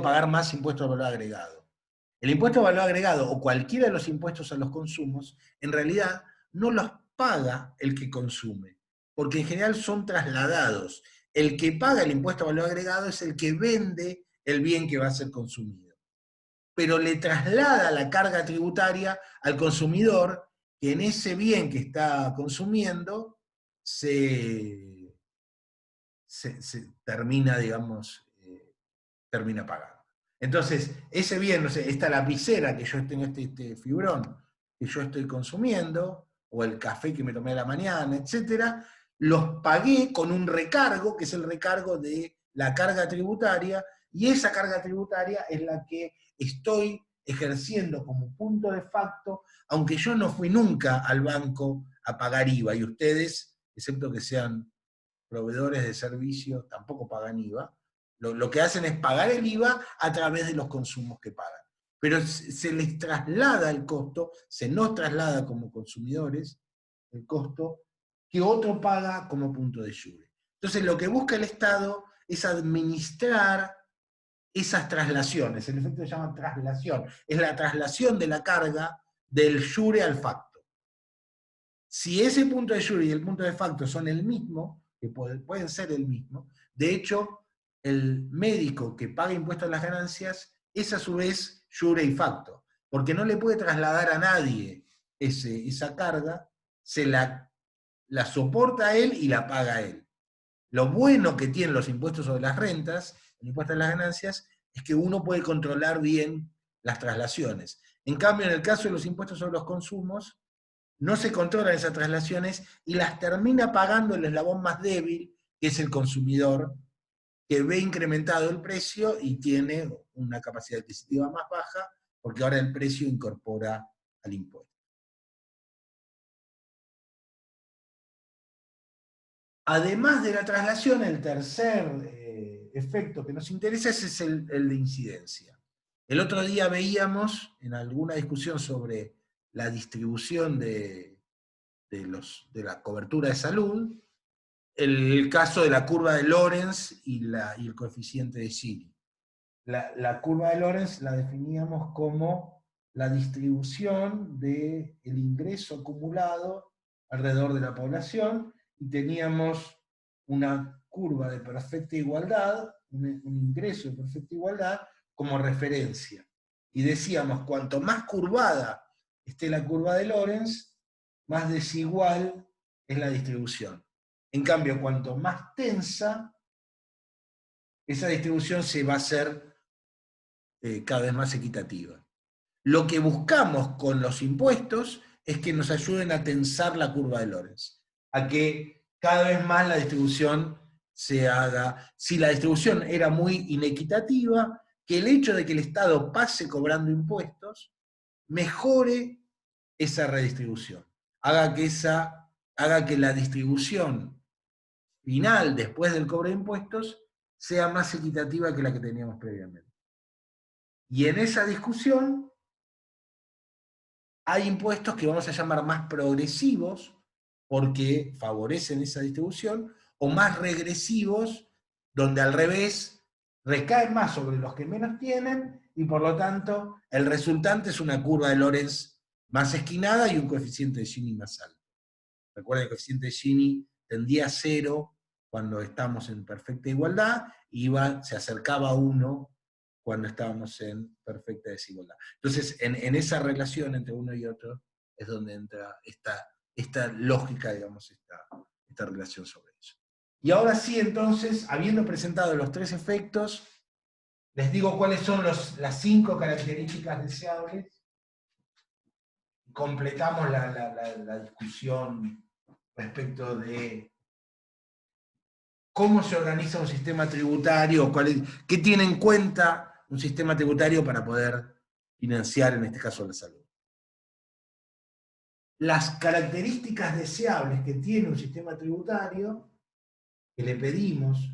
pagar más impuesto al valor agregado. El impuesto al valor agregado o cualquiera de los impuestos a los consumos, en realidad no los paga el que consume, porque en general son trasladados. El que paga el impuesto al valor agregado es el que vende el bien que va a ser consumido. Pero le traslada la carga tributaria al consumidor, que en ese bien que está consumiendo se termina, digamos, termina pagando. Entonces, ese bien, no sé, esta lapicera que yo tengo, este fibrón que yo estoy consumiendo, o el café que me tomé a la mañana, etcétera, los pagué con un recargo, que es el recargo de la carga tributaria, y esa carga tributaria es la que estoy ejerciendo como punto de facto, aunque yo no fui nunca al banco a pagar IVA, y ustedes, excepto que sean proveedores de servicios, tampoco pagan IVA. Lo que hacen es pagar el IVA a través de los consumos que pagan. Pero se les traslada el costo, se nos traslada como consumidores el costo que otro paga como punto de jure. Entonces lo que busca el Estado es administrar esas traslaciones. El efecto se llama traslación. Es la traslación de la carga del jure al facto. Si ese punto de jure y el punto de facto son el mismo, que pueden ser el mismo, de hecho, el médico que paga impuestos a las ganancias es a su vez jure y facto, porque no le puede trasladar a nadie esa carga, se la soporta a él y la paga a él. Lo bueno que tienen los impuestos sobre las rentas, el impuesto a las ganancias, es que uno puede controlar bien las traslaciones. En cambio, en el caso de los impuestos sobre los consumos, no se controlan esas traslaciones y las termina pagando el eslabón más débil, que es el consumidor, que ve incrementado el precio y tiene una capacidad adquisitiva más baja, porque ahora el precio incorpora al impuesto. Además de la traslación, el tercer efecto que nos interesa es el de incidencia. El otro día veíamos, en alguna discusión sobre la distribución de la cobertura de salud, el caso de la curva de Lorenz y el coeficiente de Gini. La curva de Lorenz la definíamos como la distribución del ingreso acumulado alrededor de la población, y teníamos una curva de perfecta igualdad, un ingreso de perfecta igualdad, como referencia. Y decíamos, cuanto más curvada esté la curva de Lorenz, más desigual es la distribución. En cambio, cuanto más tensa, esa distribución se va a hacer cada vez más equitativa. Lo que buscamos con los impuestos es que nos ayuden a tensar la curva de Lorenz, a que cada vez más la distribución se haga. Si la distribución era muy inequitativa, que el hecho de que el Estado pase cobrando impuestos mejore esa redistribución, haga que la distribución final, después del cobro de impuestos, sea más equitativa que la que teníamos previamente. Y en esa discusión hay impuestos que vamos a llamar más progresivos, porque favorecen esa distribución, o más regresivos, donde al revés recaen más sobre los que menos tienen, y por lo tanto el resultante es una curva de Lorenz más esquinada y un coeficiente de Gini más alto. Recuerden que el coeficiente de Gini tendía a 0 cuando estamos en perfecta igualdad, y se acercaba a 1 cuando estábamos en perfecta desigualdad. Entonces, en esa relación entre uno y otro es donde entra esta lógica, digamos, esta relación sobre eso. Y ahora sí, entonces, habiendo presentado los 3 efectos, les digo cuáles son las 5 características deseables completamos la discusión respecto de cómo se organiza un sistema tributario, qué tiene en cuenta un sistema tributario para poder financiar, en este caso, la salud. Las características deseables que tiene un sistema tributario, que le pedimos,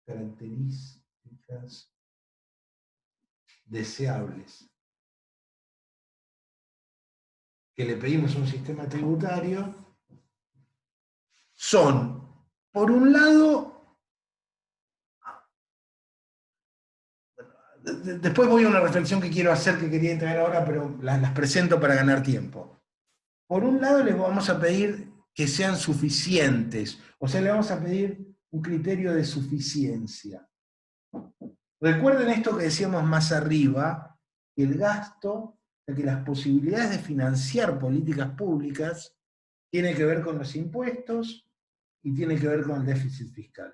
características deseables, que le pedimos a un sistema tributario, son, por un lado, después voy a una reflexión que quiero hacer, que quería entrar ahora, pero las presento para ganar tiempo. Por un lado, les vamos a pedir que sean suficientes, o sea, le vamos a pedir un criterio de suficiencia. Recuerden esto que decíamos más arriba, que el gasto, que las posibilidades de financiar políticas públicas tiene que ver con los impuestos y tiene que ver con el déficit fiscal.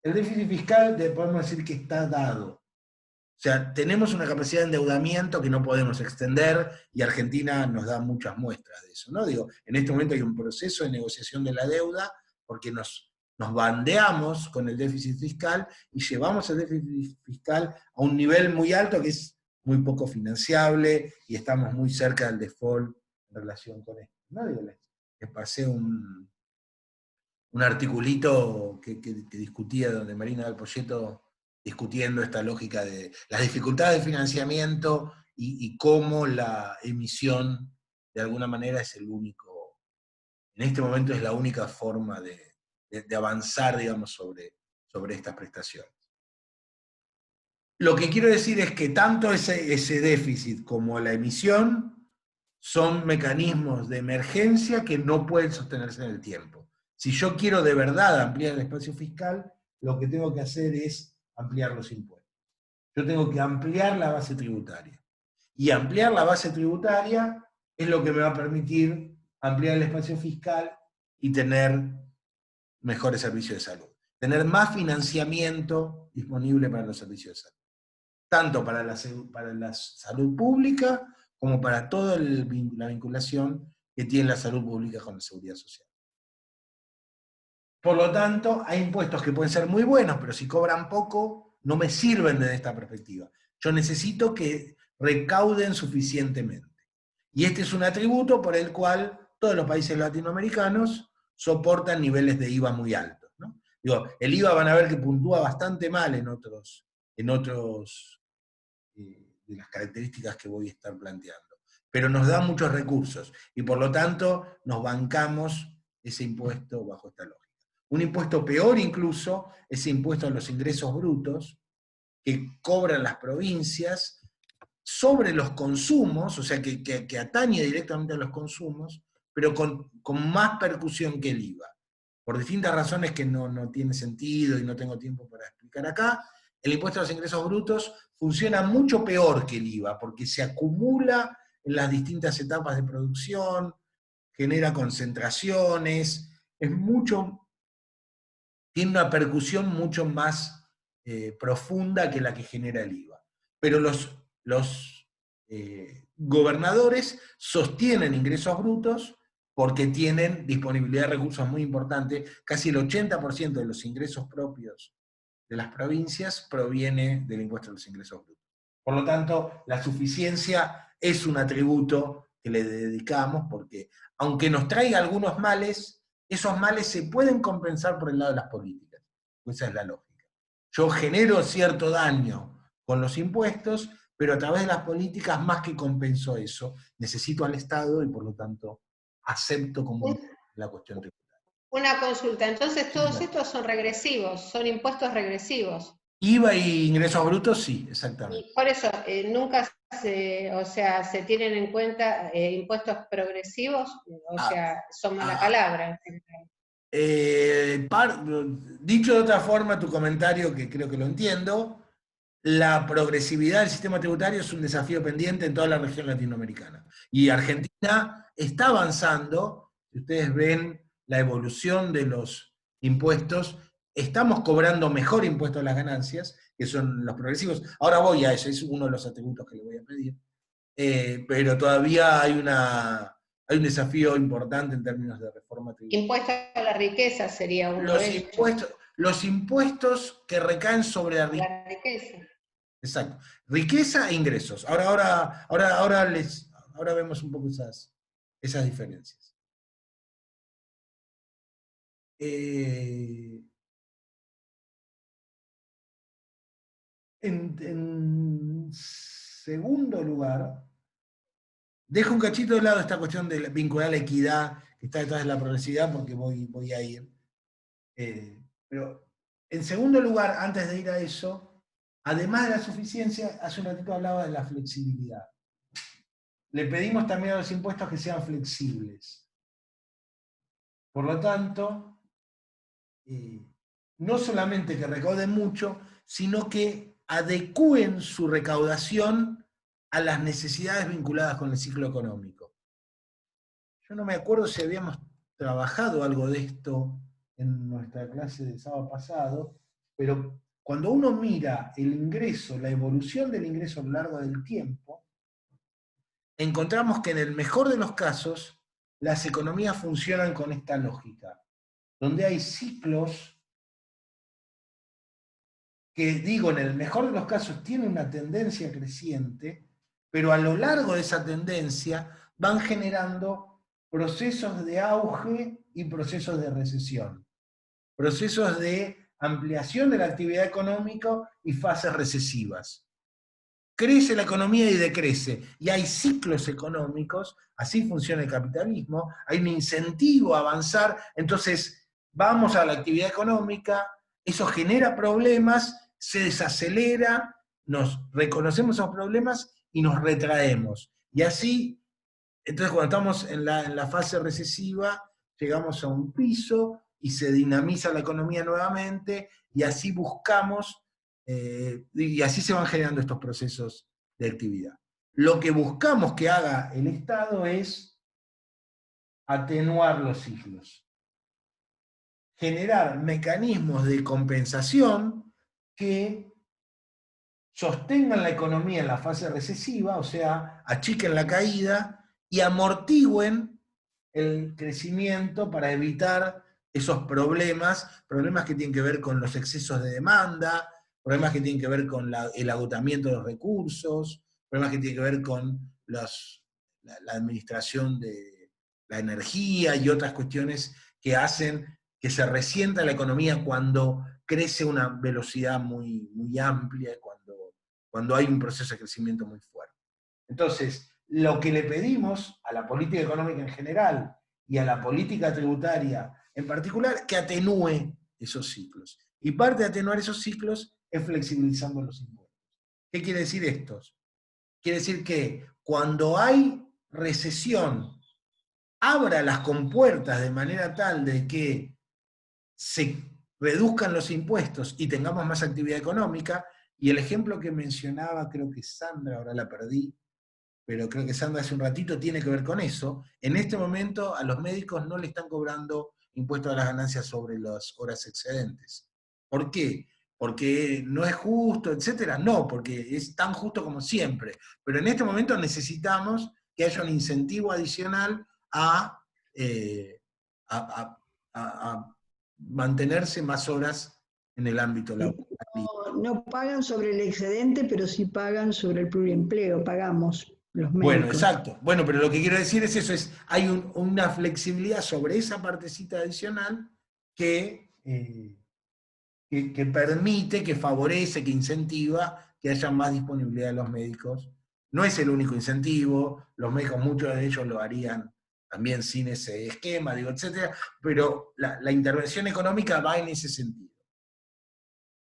El déficit fiscal podemos decir que está dado. O sea, tenemos una capacidad de endeudamiento que no podemos extender, y Argentina nos da muchas muestras de eso, ¿no? Digo, en este momento hay un proceso de negociación de la deuda, porque nos bandeamos con el déficit fiscal, y llevamos el déficit fiscal a un nivel muy alto que es muy poco financiable, y estamos muy cerca del default en relación con esto, ¿no? Digo, les pasé un articulito que discutía, donde Marina del Poyeto discutiendo esta lógica de las dificultades de financiamiento y cómo la emisión, de alguna manera, es el único, en este momento es la única forma de avanzar, digamos, sobre estas prestaciones. Lo que quiero decir es que tanto ese déficit como la emisión son mecanismos de emergencia que no pueden sostenerse en el tiempo. Si yo quiero de verdad ampliar el espacio fiscal, lo que tengo que hacer es ampliar los impuestos. Yo tengo que ampliar la base tributaria. Y ampliar la base tributaria es lo que me va a permitir ampliar el espacio fiscal y tener mejores servicios de salud. Tener más financiamiento disponible para los servicios de salud. Tanto para la salud pública como para toda la vinculación que tiene la salud pública con la seguridad social. Por lo tanto, hay impuestos que pueden ser muy buenos, pero si cobran poco, no me sirven desde esta perspectiva. Yo necesito que recauden suficientemente. Y este es un atributo por el cual todos los países latinoamericanos soportan niveles de IVA muy altos, ¿no? Digo, el IVA van a ver que puntúa bastante mal en otros de las características que voy a estar planteando. Pero nos da muchos recursos, y por lo tanto nos bancamos ese impuesto bajo esta lógica. Un impuesto peor incluso, ese impuesto a los ingresos brutos, que cobran las provincias sobre los consumos, o sea, que atañe directamente a los consumos, pero con más percusión que el IVA. Por distintas razones que no tiene sentido y no tengo tiempo para explicar acá, el impuesto a los ingresos brutos funciona mucho peor que el IVA, porque se acumula en las distintas etapas de producción, genera concentraciones, tiene una percusión mucho más profunda que la que genera el IVA. Pero los gobernadores sostienen ingresos brutos porque tienen disponibilidad de recursos muy importante. Casi el 80% de los ingresos propios de las provincias proviene del impuesto a los ingresos brutos. Por lo tanto, la suficiencia es un atributo que le dedicamos, porque aunque nos traiga algunos males, esos males se pueden compensar por el lado de las políticas. Esa es la lógica. Yo genero cierto daño con los impuestos, pero a través de las políticas, más que compenso eso, necesito al Estado, y por lo tanto acepto como la cuestión tributaria. Una consulta, entonces todos estos son regresivos, son impuestos regresivos. IVA y ingresos brutos, sí, exactamente. Y por eso, nunca se tienen en cuenta impuestos progresivos, son mala palabra. Dicho de otra forma, tu comentario, que creo que lo entiendo, la progresividad del sistema tributario es un desafío pendiente en toda la región latinoamericana. Y Argentina está avanzando. Si ustedes ven la evolución de los impuestos, estamos cobrando mejor impuesto a las ganancias, que son los progresivos. Ahora voy a eso, es uno de los atributos que le voy a pedir. pero todavía hay un desafío importante en términos de reforma tributaria. Impuesto a la riqueza sería uno de ellos. Los impuestos que recaen sobre la riqueza. La riqueza. Exacto. Riqueza e ingresos. Ahora vemos un poco esas diferencias. En segundo lugar, dejo un cachito de lado esta cuestión de vincular la equidad que está detrás de la progresividad, porque voy a ir. Pero en segundo lugar, antes de ir a eso, además de la suficiencia, hace un ratito hablaba de la flexibilidad. Le pedimos también a los impuestos que sean flexibles. Por lo tanto, no solamente que recauden mucho, sino que adecúen su recaudación a las necesidades vinculadas con el ciclo económico. Yo no me acuerdo si habíamos trabajado algo de esto en nuestra clase del sábado pasado, pero cuando uno mira el ingreso, la evolución del ingreso a lo largo del tiempo, encontramos que en el mejor de los casos, las economías funcionan con esta lógica, donde hay ciclos que, digo, en el mejor de los casos tienen una tendencia creciente, pero a lo largo de esa tendencia van generando procesos de auge y procesos de recesión, procesos de ampliación de la actividad económica y fases recesivas. Crece la economía y decrece, y hay ciclos económicos, así funciona el capitalismo, hay un incentivo a avanzar, entonces vamos a la actividad económica, eso genera problemas, se desacelera, nos reconocemos esos problemas y nos retraemos. Y así, entonces cuando estamos en la fase recesiva, llegamos a un piso y se dinamiza la economía nuevamente, y así buscamos, y así se van generando estos procesos de actividad. Lo que buscamos que haga el Estado es atenuar los ciclos, generar mecanismos de compensación que sostengan la economía en la fase recesiva, o sea, achiquen la caída y amortigüen el crecimiento para evitar esos problemas que tienen que ver con los excesos de demanda, problemas que tienen que ver con el agotamiento de los recursos, problemas que tienen que ver con la administración de la energía y otras cuestiones que hacen que se resienta la economía cuando crece a una velocidad muy, muy amplia, cuando hay un proceso de crecimiento muy fuerte. Entonces, lo que le pedimos a la política económica en general y a la política tributaria en particular, que atenúe esos ciclos. Y parte de atenuar esos ciclos es flexibilizando los impuestos. ¿Qué quiere decir esto? Quiere decir que cuando hay recesión, abra las compuertas de manera tal de que se reduzcan los impuestos y tengamos más actividad económica, y el ejemplo que mencionaba, creo que Sandra, ahora la perdí, pero creo que Sandra hace un ratito tiene que ver con eso. En este momento a los médicos no le están cobrando impuestos a las ganancias sobre las horas excedentes. ¿Por qué? Porque no es justo, etcétera. No, porque es tan justo como siempre. Pero en este momento necesitamos que haya un incentivo adicional a mantenerse más horas en el ámbito laboral. No pagan sobre el excedente, pero sí pagan sobre el pluriempleo, pagamos los médicos. Bueno, exacto. Bueno, pero lo que quiero decir es eso, hay una flexibilidad sobre esa partecita adicional que permite, que favorece, que incentiva que haya más disponibilidad de los médicos. No es el único incentivo, los médicos, muchos de ellos lo harían también sin ese esquema, etcétera, pero la intervención económica va en ese sentido.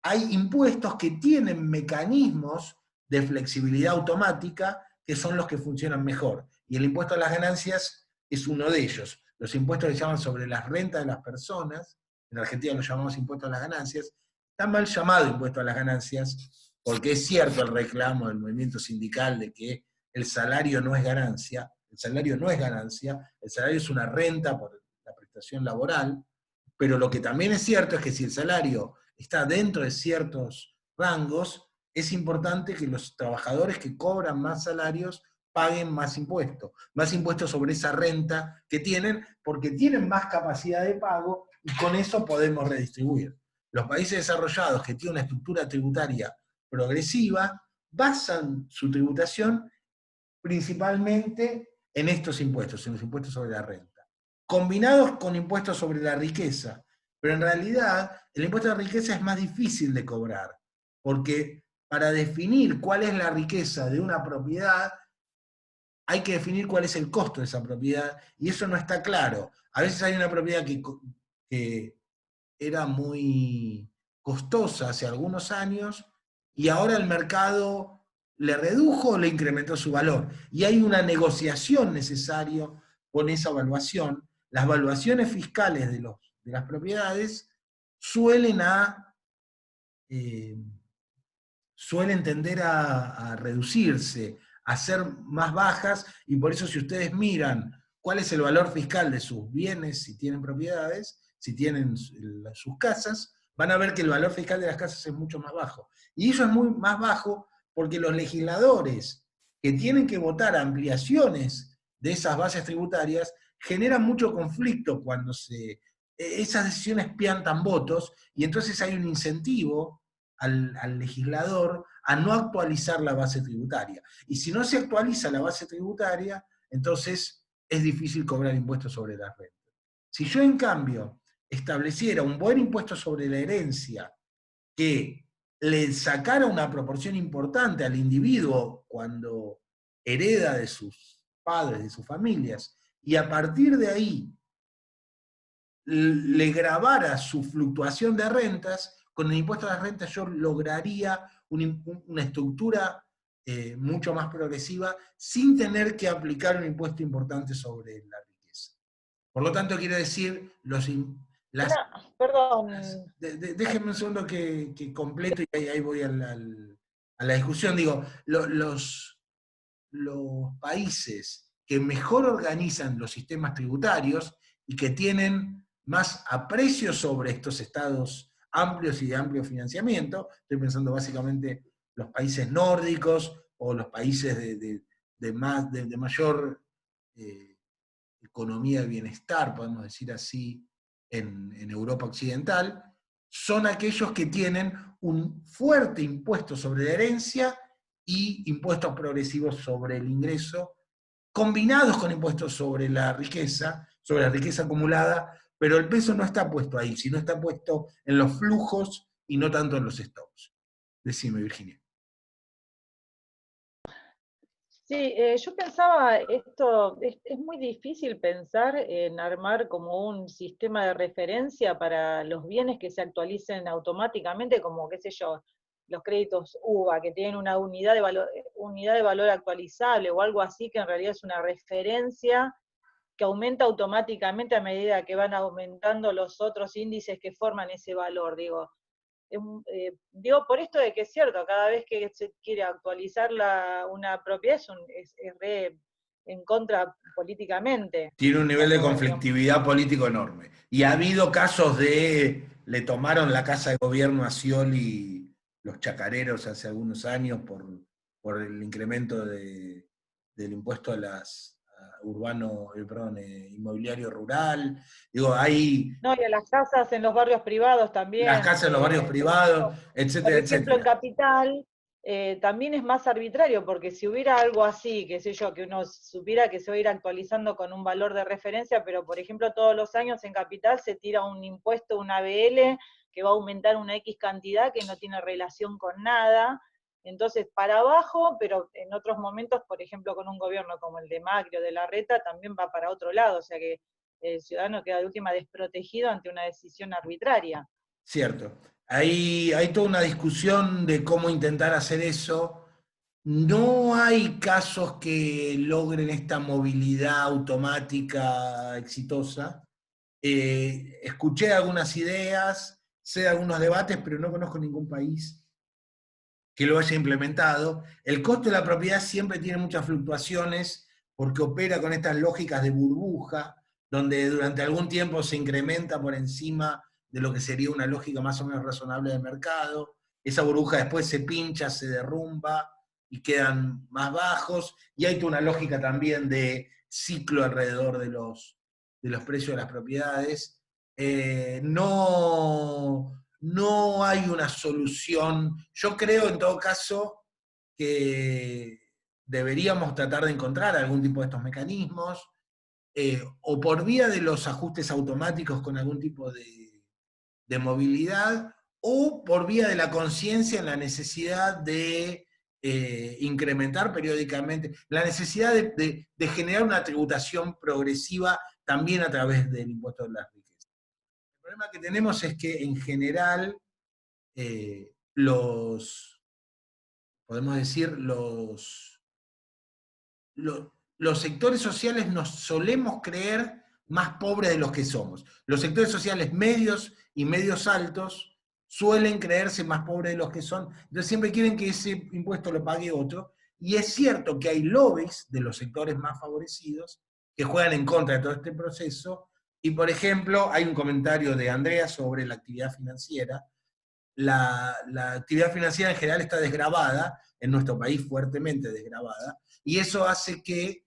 Hay impuestos que tienen mecanismos de flexibilidad automática que son los que funcionan mejor. Y el impuesto a las ganancias es uno de ellos. Los impuestos que se llaman sobre las rentas de las personas, en Argentina los llamamos impuesto a las ganancias, está mal llamado impuesto a las ganancias, porque es cierto el reclamo del movimiento sindical de que el salario no es ganancia, el salario no es ganancia, el salario es una renta por la prestación laboral, pero lo que también es cierto es que si el salario está dentro de ciertos rangos, es importante que los trabajadores que cobran más salarios paguen más impuestos sobre esa renta que tienen, porque tienen más capacidad de pago y con eso podemos redistribuir. Los países desarrollados que tienen una estructura tributaria progresiva basan su tributación principalmente en estos impuestos, en los impuestos sobre la renta, combinados con impuestos sobre la riqueza. Pero en realidad el impuesto a la riqueza es más difícil de cobrar, porque para definir cuál es la riqueza de una propiedad, hay que definir cuál es el costo de esa propiedad, y eso no está claro. A veces hay una propiedad que era muy costosa hace algunos años, y ahora el mercado le redujo o le incrementó su valor. Y hay una negociación necesaria con esa evaluación. Las valuaciones fiscales de las propiedades suelen tender a reducirse, a ser más bajas, y por eso si ustedes miran cuál es el valor fiscal de sus bienes, si tienen propiedades, si tienen sus casas, van a ver que el valor fiscal de las casas es mucho más bajo. Y eso es muy más bajo porque los legisladores que tienen que votar ampliaciones de esas bases tributarias generan mucho conflicto cuando esas decisiones piantan votos, y entonces hay un incentivo al legislador a no actualizar la base tributaria. Y si no se actualiza la base tributaria, entonces es difícil cobrar impuestos sobre la renta. Si yo, en cambio, estableciera un buen impuesto sobre la herencia que le sacara una proporción importante al individuo cuando hereda de sus padres, de sus familias, y a partir de ahí le grabara su fluctuación de rentas, con el impuesto a las rentas yo lograría una estructura mucho más progresiva sin tener que aplicar un impuesto importante sobre la riqueza. Por lo tanto, quiero decir, Perdón. Déjenme un segundo que completo y ahí voy a la discusión. Digo, los países que mejor organizan los sistemas tributarios y que tienen más aprecio sobre estos estados amplios y de amplio financiamiento, estoy pensando básicamente los países nórdicos o los países de mayor economía de bienestar, podemos decir así, en Europa Occidental, son aquellos que tienen un fuerte impuesto sobre la herencia y impuestos progresivos sobre el ingreso, combinados con impuestos sobre la riqueza acumulada, pero el peso no está puesto ahí, sino está puesto en los flujos y no tanto en los stocks. Decime, Virginia. Sí, yo pensaba esto, es muy difícil pensar en armar como un sistema de referencia para los bienes que se actualicen automáticamente, como, qué sé yo, los créditos UVA, que tienen una unidad de valor actualizable o algo así, que en realidad es una referencia que aumenta automáticamente a medida que van aumentando los otros índices que forman ese valor, digo, por esto de que es cierto, cada vez que se quiere actualizar una propiedad es re en contra políticamente. Tiene un nivel de conflictividad político enorme. Y ha habido casos le tomaron la casa de gobierno a Scioli los chacareros hace algunos años por el incremento del impuesto a inmobiliario rural. Digo, hay... No, y a las casas en los barrios privados también. Las casas en los barrios privados, etcétera, por ejemplo, etcétera. en Capital también es más arbitrario, porque si hubiera algo así, qué sé yo, que uno supiera que se va a ir actualizando con un valor de referencia, pero por ejemplo todos los años en Capital se tira un impuesto, una ABL, que va a aumentar una X cantidad que no tiene relación con nada, entonces para abajo, pero en otros momentos, por ejemplo con un gobierno como el de Macri o de Larreta, también va para otro lado, o sea que el ciudadano queda de última desprotegido ante una decisión arbitraria. Cierto. Hay toda una discusión de cómo intentar hacer eso. No hay casos que logren esta movilidad automática exitosa. Escuché algunas ideas, sé algunos debates, pero no conozco ningún país que lo haya implementado. El costo de la propiedad siempre tiene muchas fluctuaciones porque opera con estas lógicas de burbuja, donde durante algún tiempo se incrementa por encima de lo que sería una lógica más o menos razonable de mercado. Esa burbuja después se pincha, se derrumba, y quedan más bajos, y hay toda una lógica también de ciclo alrededor de los precios de las propiedades. No hay una solución. Yo creo, en todo caso, que deberíamos tratar de encontrar algún tipo de estos mecanismos, o por vía de los ajustes automáticos con algún tipo de movilidad, o por vía de la conciencia en la necesidad de incrementar periódicamente, la necesidad de generar una tributación progresiva también a través del impuesto de las riquezas. El problema que tenemos es que en general podemos decir, los sectores sociales nos solemos creer más pobres de los que somos. Los sectores sociales medios y medios altos suelen creerse más pobres de los que son, entonces siempre quieren que ese impuesto lo pague otro, y es cierto que hay lobbies de los sectores más favorecidos que juegan en contra de todo este proceso, y por ejemplo, hay un comentario de Andrea sobre la actividad financiera. La actividad financiera en general está desgravada, en nuestro país fuertemente desgravada, y eso hace que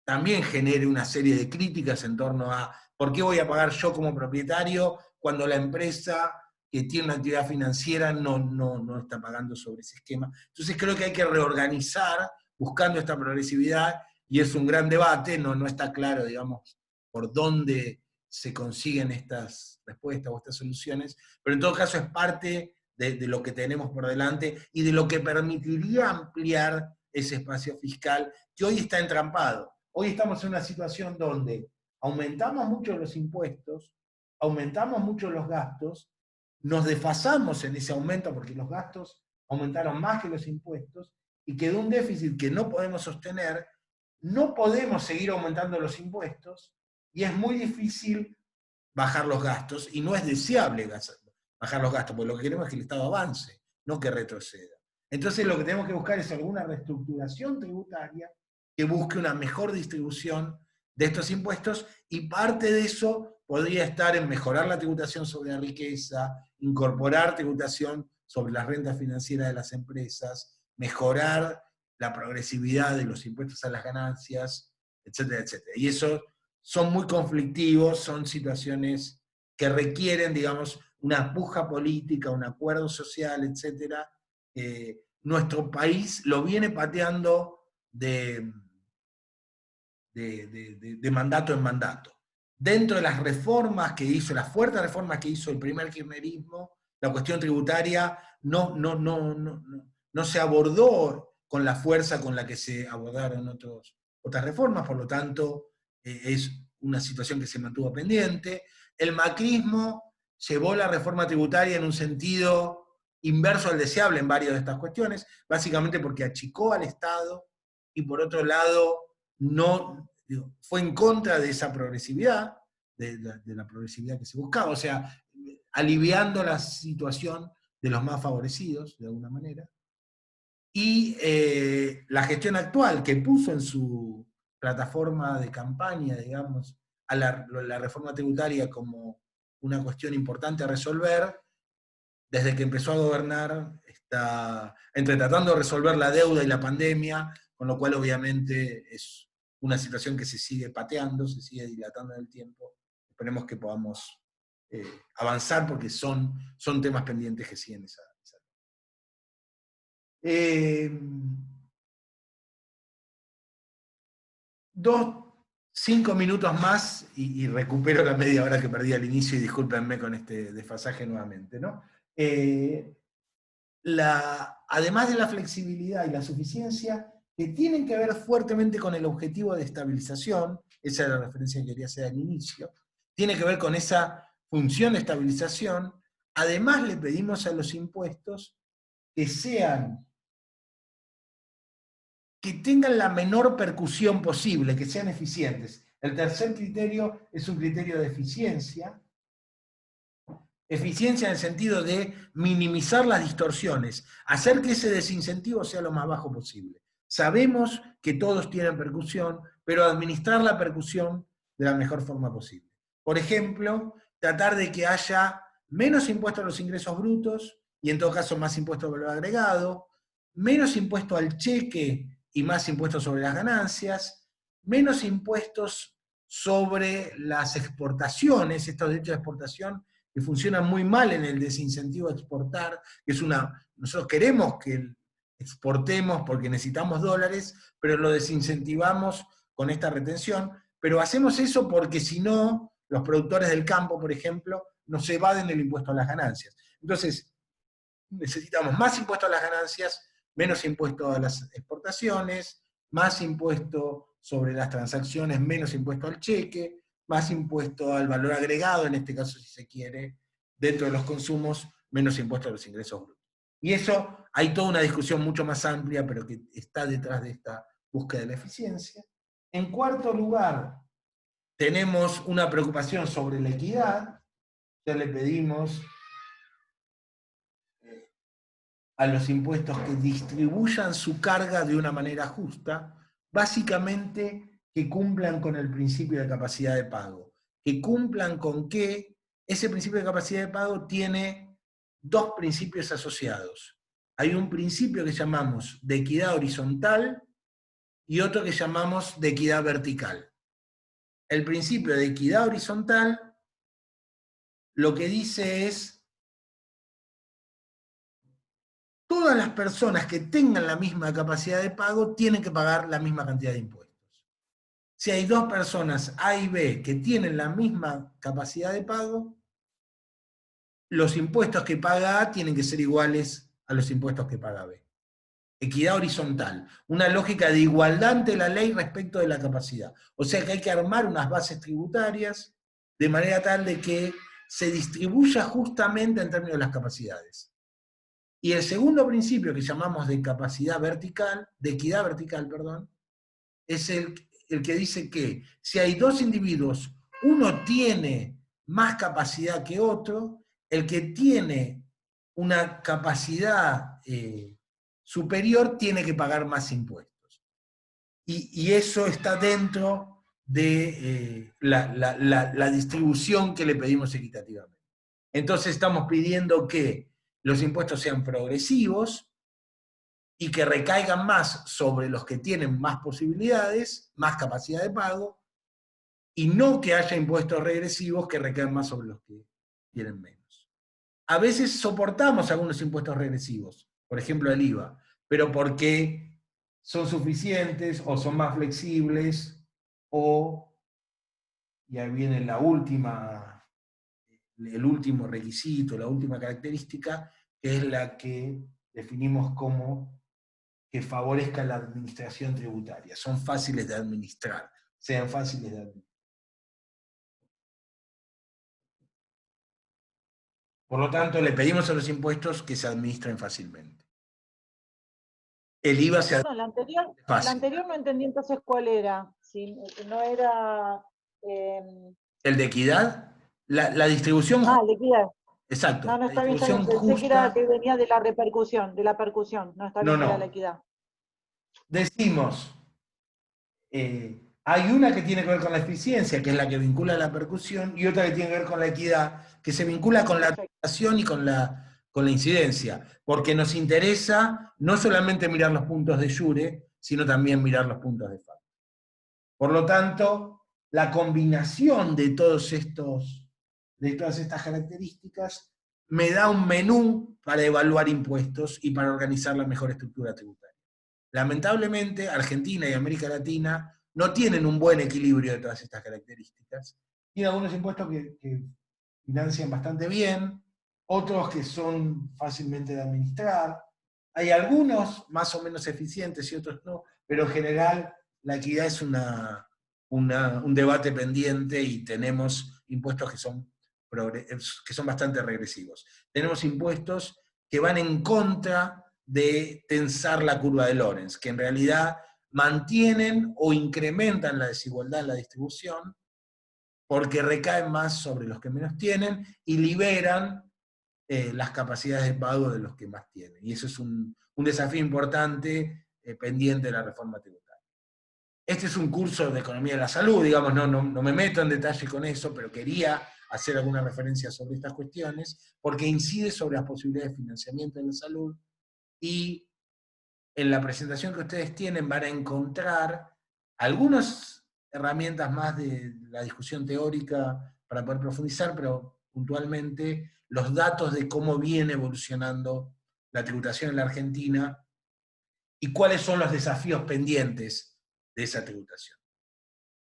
también genere una serie de críticas en torno a ¿por qué voy a pagar yo como propietario cuando la empresa que tiene una actividad financiera no está pagando sobre ese esquema? Entonces creo que hay que reorganizar buscando esta progresividad, y es un gran debate, no está claro, digamos, por dónde se consiguen estas respuestas o estas soluciones, pero en todo caso es parte de lo que tenemos por delante y de lo que permitiría ampliar ese espacio fiscal que hoy está entrampado. Hoy estamos en una situación donde aumentamos mucho los impuestos, aumentamos mucho los gastos, nos desfasamos en ese aumento porque los gastos aumentaron más que los impuestos, y quedó un déficit que no podemos sostener, no podemos seguir aumentando los impuestos, y es muy difícil bajar los gastos, y no es deseable bajar los gastos, porque lo que queremos es que el Estado avance, no que retroceda. Entonces lo que tenemos que buscar es alguna reestructuración tributaria que busque una mejor distribución de estos impuestos, y parte de eso podría estar en mejorar la tributación sobre la riqueza, incorporar tributación sobre las rentas financieras de las empresas, mejorar la progresividad de los impuestos a las ganancias, etcétera, etcétera. Y eso son muy conflictivos, son situaciones que requieren, digamos, una puja política, un acuerdo social, etcétera. Nuestro país lo viene pateando de mandato en mandato. Dentro de las reformas que hizo, las fuertes reformas que hizo el primer kirchnerismo, la cuestión tributaria no se abordó con la fuerza con la que se abordaron otras reformas, por lo tanto es una situación que se mantuvo pendiente. El macrismo llevó la reforma tributaria en un sentido inverso al deseable en varias de estas cuestiones, básicamente porque achicó al Estado, y por otro lado fue en contra de esa progresividad, de la progresividad que se buscaba, o sea, aliviando la situación de los más favorecidos, de alguna manera. Y la gestión actual, que puso en su plataforma de campaña, digamos, a la reforma tributaria como una cuestión importante a resolver, desde que empezó a gobernar, está tratando de resolver la deuda y la pandemia, con lo cual obviamente es una situación que se sigue pateando, se sigue dilatando en el tiempo. Esperemos que podamos avanzar, porque son temas pendientes que siguen esa. 5 minutos más y recupero la media hora que perdí al inicio, y discúlpenme con este desfasaje nuevamente, ¿no? Además de la flexibilidad y la suficiencia, que tienen que ver fuertemente con el objetivo de estabilización, esa era la referencia que quería hacer al inicio, tiene que ver con esa función de estabilización. Además le pedimos a los impuestos que tengan la menor percusión posible, que sean eficientes. El tercer criterio es un criterio de eficiencia. Eficiencia en el sentido de minimizar las distorsiones, hacer que ese desincentivo sea lo más bajo posible. Sabemos que todos tienen percusión, pero administrar la percusión de la mejor forma posible. Por ejemplo, tratar de que haya menos impuestos a los ingresos brutos, y en todo caso más impuestos al valor agregado, menos impuesto al cheque y más impuestos sobre las ganancias, menos impuestos sobre las exportaciones, estos derechos de exportación que funcionan muy mal en el desincentivo a exportar, que es nosotros queremos que exportemos porque necesitamos dólares, pero lo desincentivamos con esta retención, pero hacemos eso porque si no, los productores del campo, por ejemplo, nos evaden el impuesto a las ganancias. Entonces, necesitamos más impuesto a las ganancias, menos impuesto a las exportaciones, más impuesto sobre las transacciones, menos impuesto al cheque, más impuesto al valor agregado, en este caso si se quiere, dentro de los consumos, menos impuesto a los ingresos brutos. Y eso, hay toda una discusión mucho más amplia, pero que está detrás de esta búsqueda de la eficiencia. En cuarto lugar, tenemos una preocupación sobre la equidad. Ya le pedimos a los impuestos que distribuyan su carga de una manera justa, básicamente que cumplan con el principio de capacidad de pago, que cumplan con que ese principio de capacidad de pago tiene dos principios asociados. Hay un principio que llamamos de equidad horizontal y otro que llamamos de equidad vertical. El principio de equidad horizontal lo que dice es: todas las personas que tengan la misma capacidad de pago tienen que pagar la misma cantidad de impuestos. Si hay dos personas A y B que tienen la misma capacidad de pago, los impuestos que paga A tienen que ser iguales a los impuestos que paga B. Equidad horizontal, una lógica de igualdad ante la ley respecto de la capacidad. O sea que hay que armar unas bases tributarias de manera tal de que se distribuya justamente en términos de las capacidades. Y el segundo principio que llamamos de capacidad vertical, de equidad vertical, perdón, es el que dice que si hay dos individuos, uno tiene más capacidad que otro, el que tiene una capacidad superior tiene que pagar más impuestos. Y eso está dentro de la distribución que le pedimos equitativamente. Entonces estamos pidiendo que los impuestos sean progresivos y que recaigan más sobre los que tienen más posibilidades, más capacidad de pago, y no que haya impuestos regresivos que recaigan más sobre los que tienen menos. A veces soportamos algunos impuestos regresivos, por ejemplo el IVA, pero porque son suficientes o son más flexibles o, y ahí viene el último requisito, la última característica, que es la que definimos como que favorezca la administración tributaria. Son fáciles de administrar, sean fáciles de administrar. Por lo tanto, le pedimos a los impuestos que se administren fácilmente. El IVA se administra fácil. La anterior no entendí entonces cuál era. Si no era... ¿El de equidad? La distribución... Ah, el de equidad. Exacto. No, está bien, pensé que venía de la repercusión, no está bien, era la equidad. Decimos, hay una que tiene que ver con la eficiencia, que es la que vincula la percusión, y otra que tiene que ver con la equidad, que se vincula con la taxación y con la incidencia, porque nos interesa no solamente mirar los puntos de jure, sino también mirar los puntos de facto. Por lo tanto, la combinación de todas estas características me da un menú para evaluar impuestos y para organizar la mejor estructura tributaria. Lamentablemente, Argentina y América Latina no tienen un buen equilibrio de todas estas características. Tienen algunos impuestos que financian bastante bien, otros que son fácilmente de administrar. Hay algunos más o menos eficientes y otros no, pero en general la equidad es un debate pendiente y tenemos impuestos que son bastante regresivos. Tenemos impuestos que van en contra de tensar la curva de Lorenz, que en realidad mantienen o incrementan la desigualdad en la distribución porque recaen más sobre los que menos tienen y liberan las capacidades de pago de los que más tienen. Y eso es un desafío importante pendiente de la reforma tributaria. Este es un curso de economía de la salud, digamos, no me meto en detalle con eso, pero quería hacer alguna referencia sobre estas cuestiones, porque incide sobre las posibilidades de financiamiento de la salud y en la presentación que ustedes tienen van a encontrar algunas herramientas más de la discusión teórica para poder profundizar, pero puntualmente los datos de cómo viene evolucionando la tributación en la Argentina y cuáles son los desafíos pendientes de esa tributación.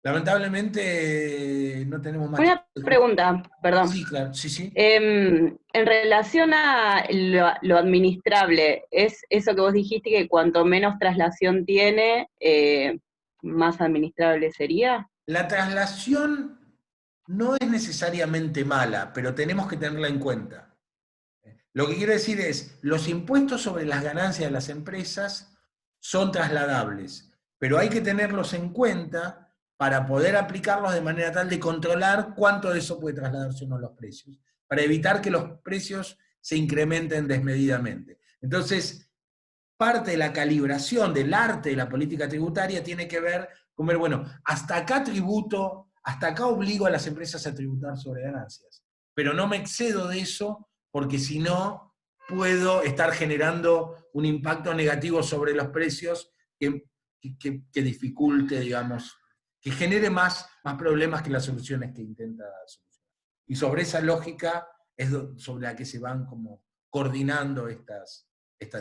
Lamentablemente no tenemos más Una pregunta, perdón. Sí, claro, sí. En relación a lo administrable, ¿es eso que vos dijiste que cuanto menos traslación tiene, más administrable sería? La traslación no es necesariamente mala, pero tenemos que tenerla en cuenta. Lo que quiero decir es, los impuestos sobre las ganancias de las empresas son trasladables, pero hay que tenerlos en cuenta para poder aplicarlos de manera tal de controlar cuánto de eso puede trasladarse o no a los precios, para evitar que los precios se incrementen desmedidamente. Entonces, parte de la calibración del arte de la política tributaria tiene que ver con ver, bueno, hasta acá tributo, hasta acá obligo a las empresas a tributar sobre ganancias, pero no me excedo de eso, porque si no, puedo estar generando un impacto negativo sobre los precios que dificulte, digamos, que genere más problemas que las soluciones que intenta solucionar. Y sobre esa lógica es sobre la que se van como coordinando estas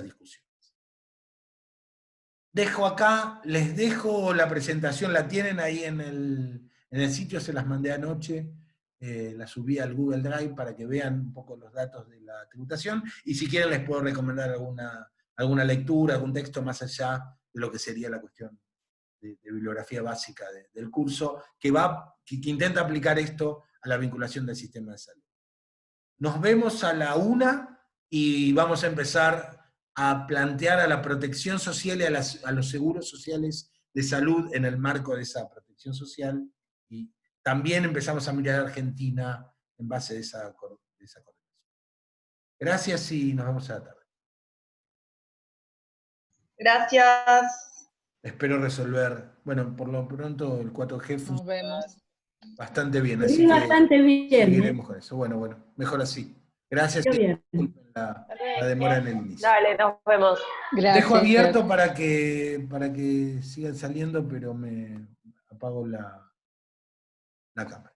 discusiones. Les dejo la presentación, la tienen ahí en el sitio, se las mandé anoche, la subí al Google Drive para que vean un poco los datos de la tributación, y si quieren les puedo recomendar alguna lectura, algún texto más allá de lo que sería la cuestión de bibliografía básica del curso, que intenta aplicar esto a la vinculación del sistema de salud. Nos vemos a la 1 y vamos a empezar a plantear a la protección social y a los seguros sociales de salud en el marco de esa protección social, y también empezamos a mirar a Argentina en base de esa coordinación. Gracias y nos vemos a la tarde. Gracias. Espero resolver, bueno, por lo pronto el 4G funciona bastante bien, Sí, así que bastante bien. seguiremos con eso. Bueno, mejor así. Gracias y disculpen la demora en el inicio. Dale, nos vemos. Gracias. Dejo abierto para que sigan saliendo, pero me apago la cámara.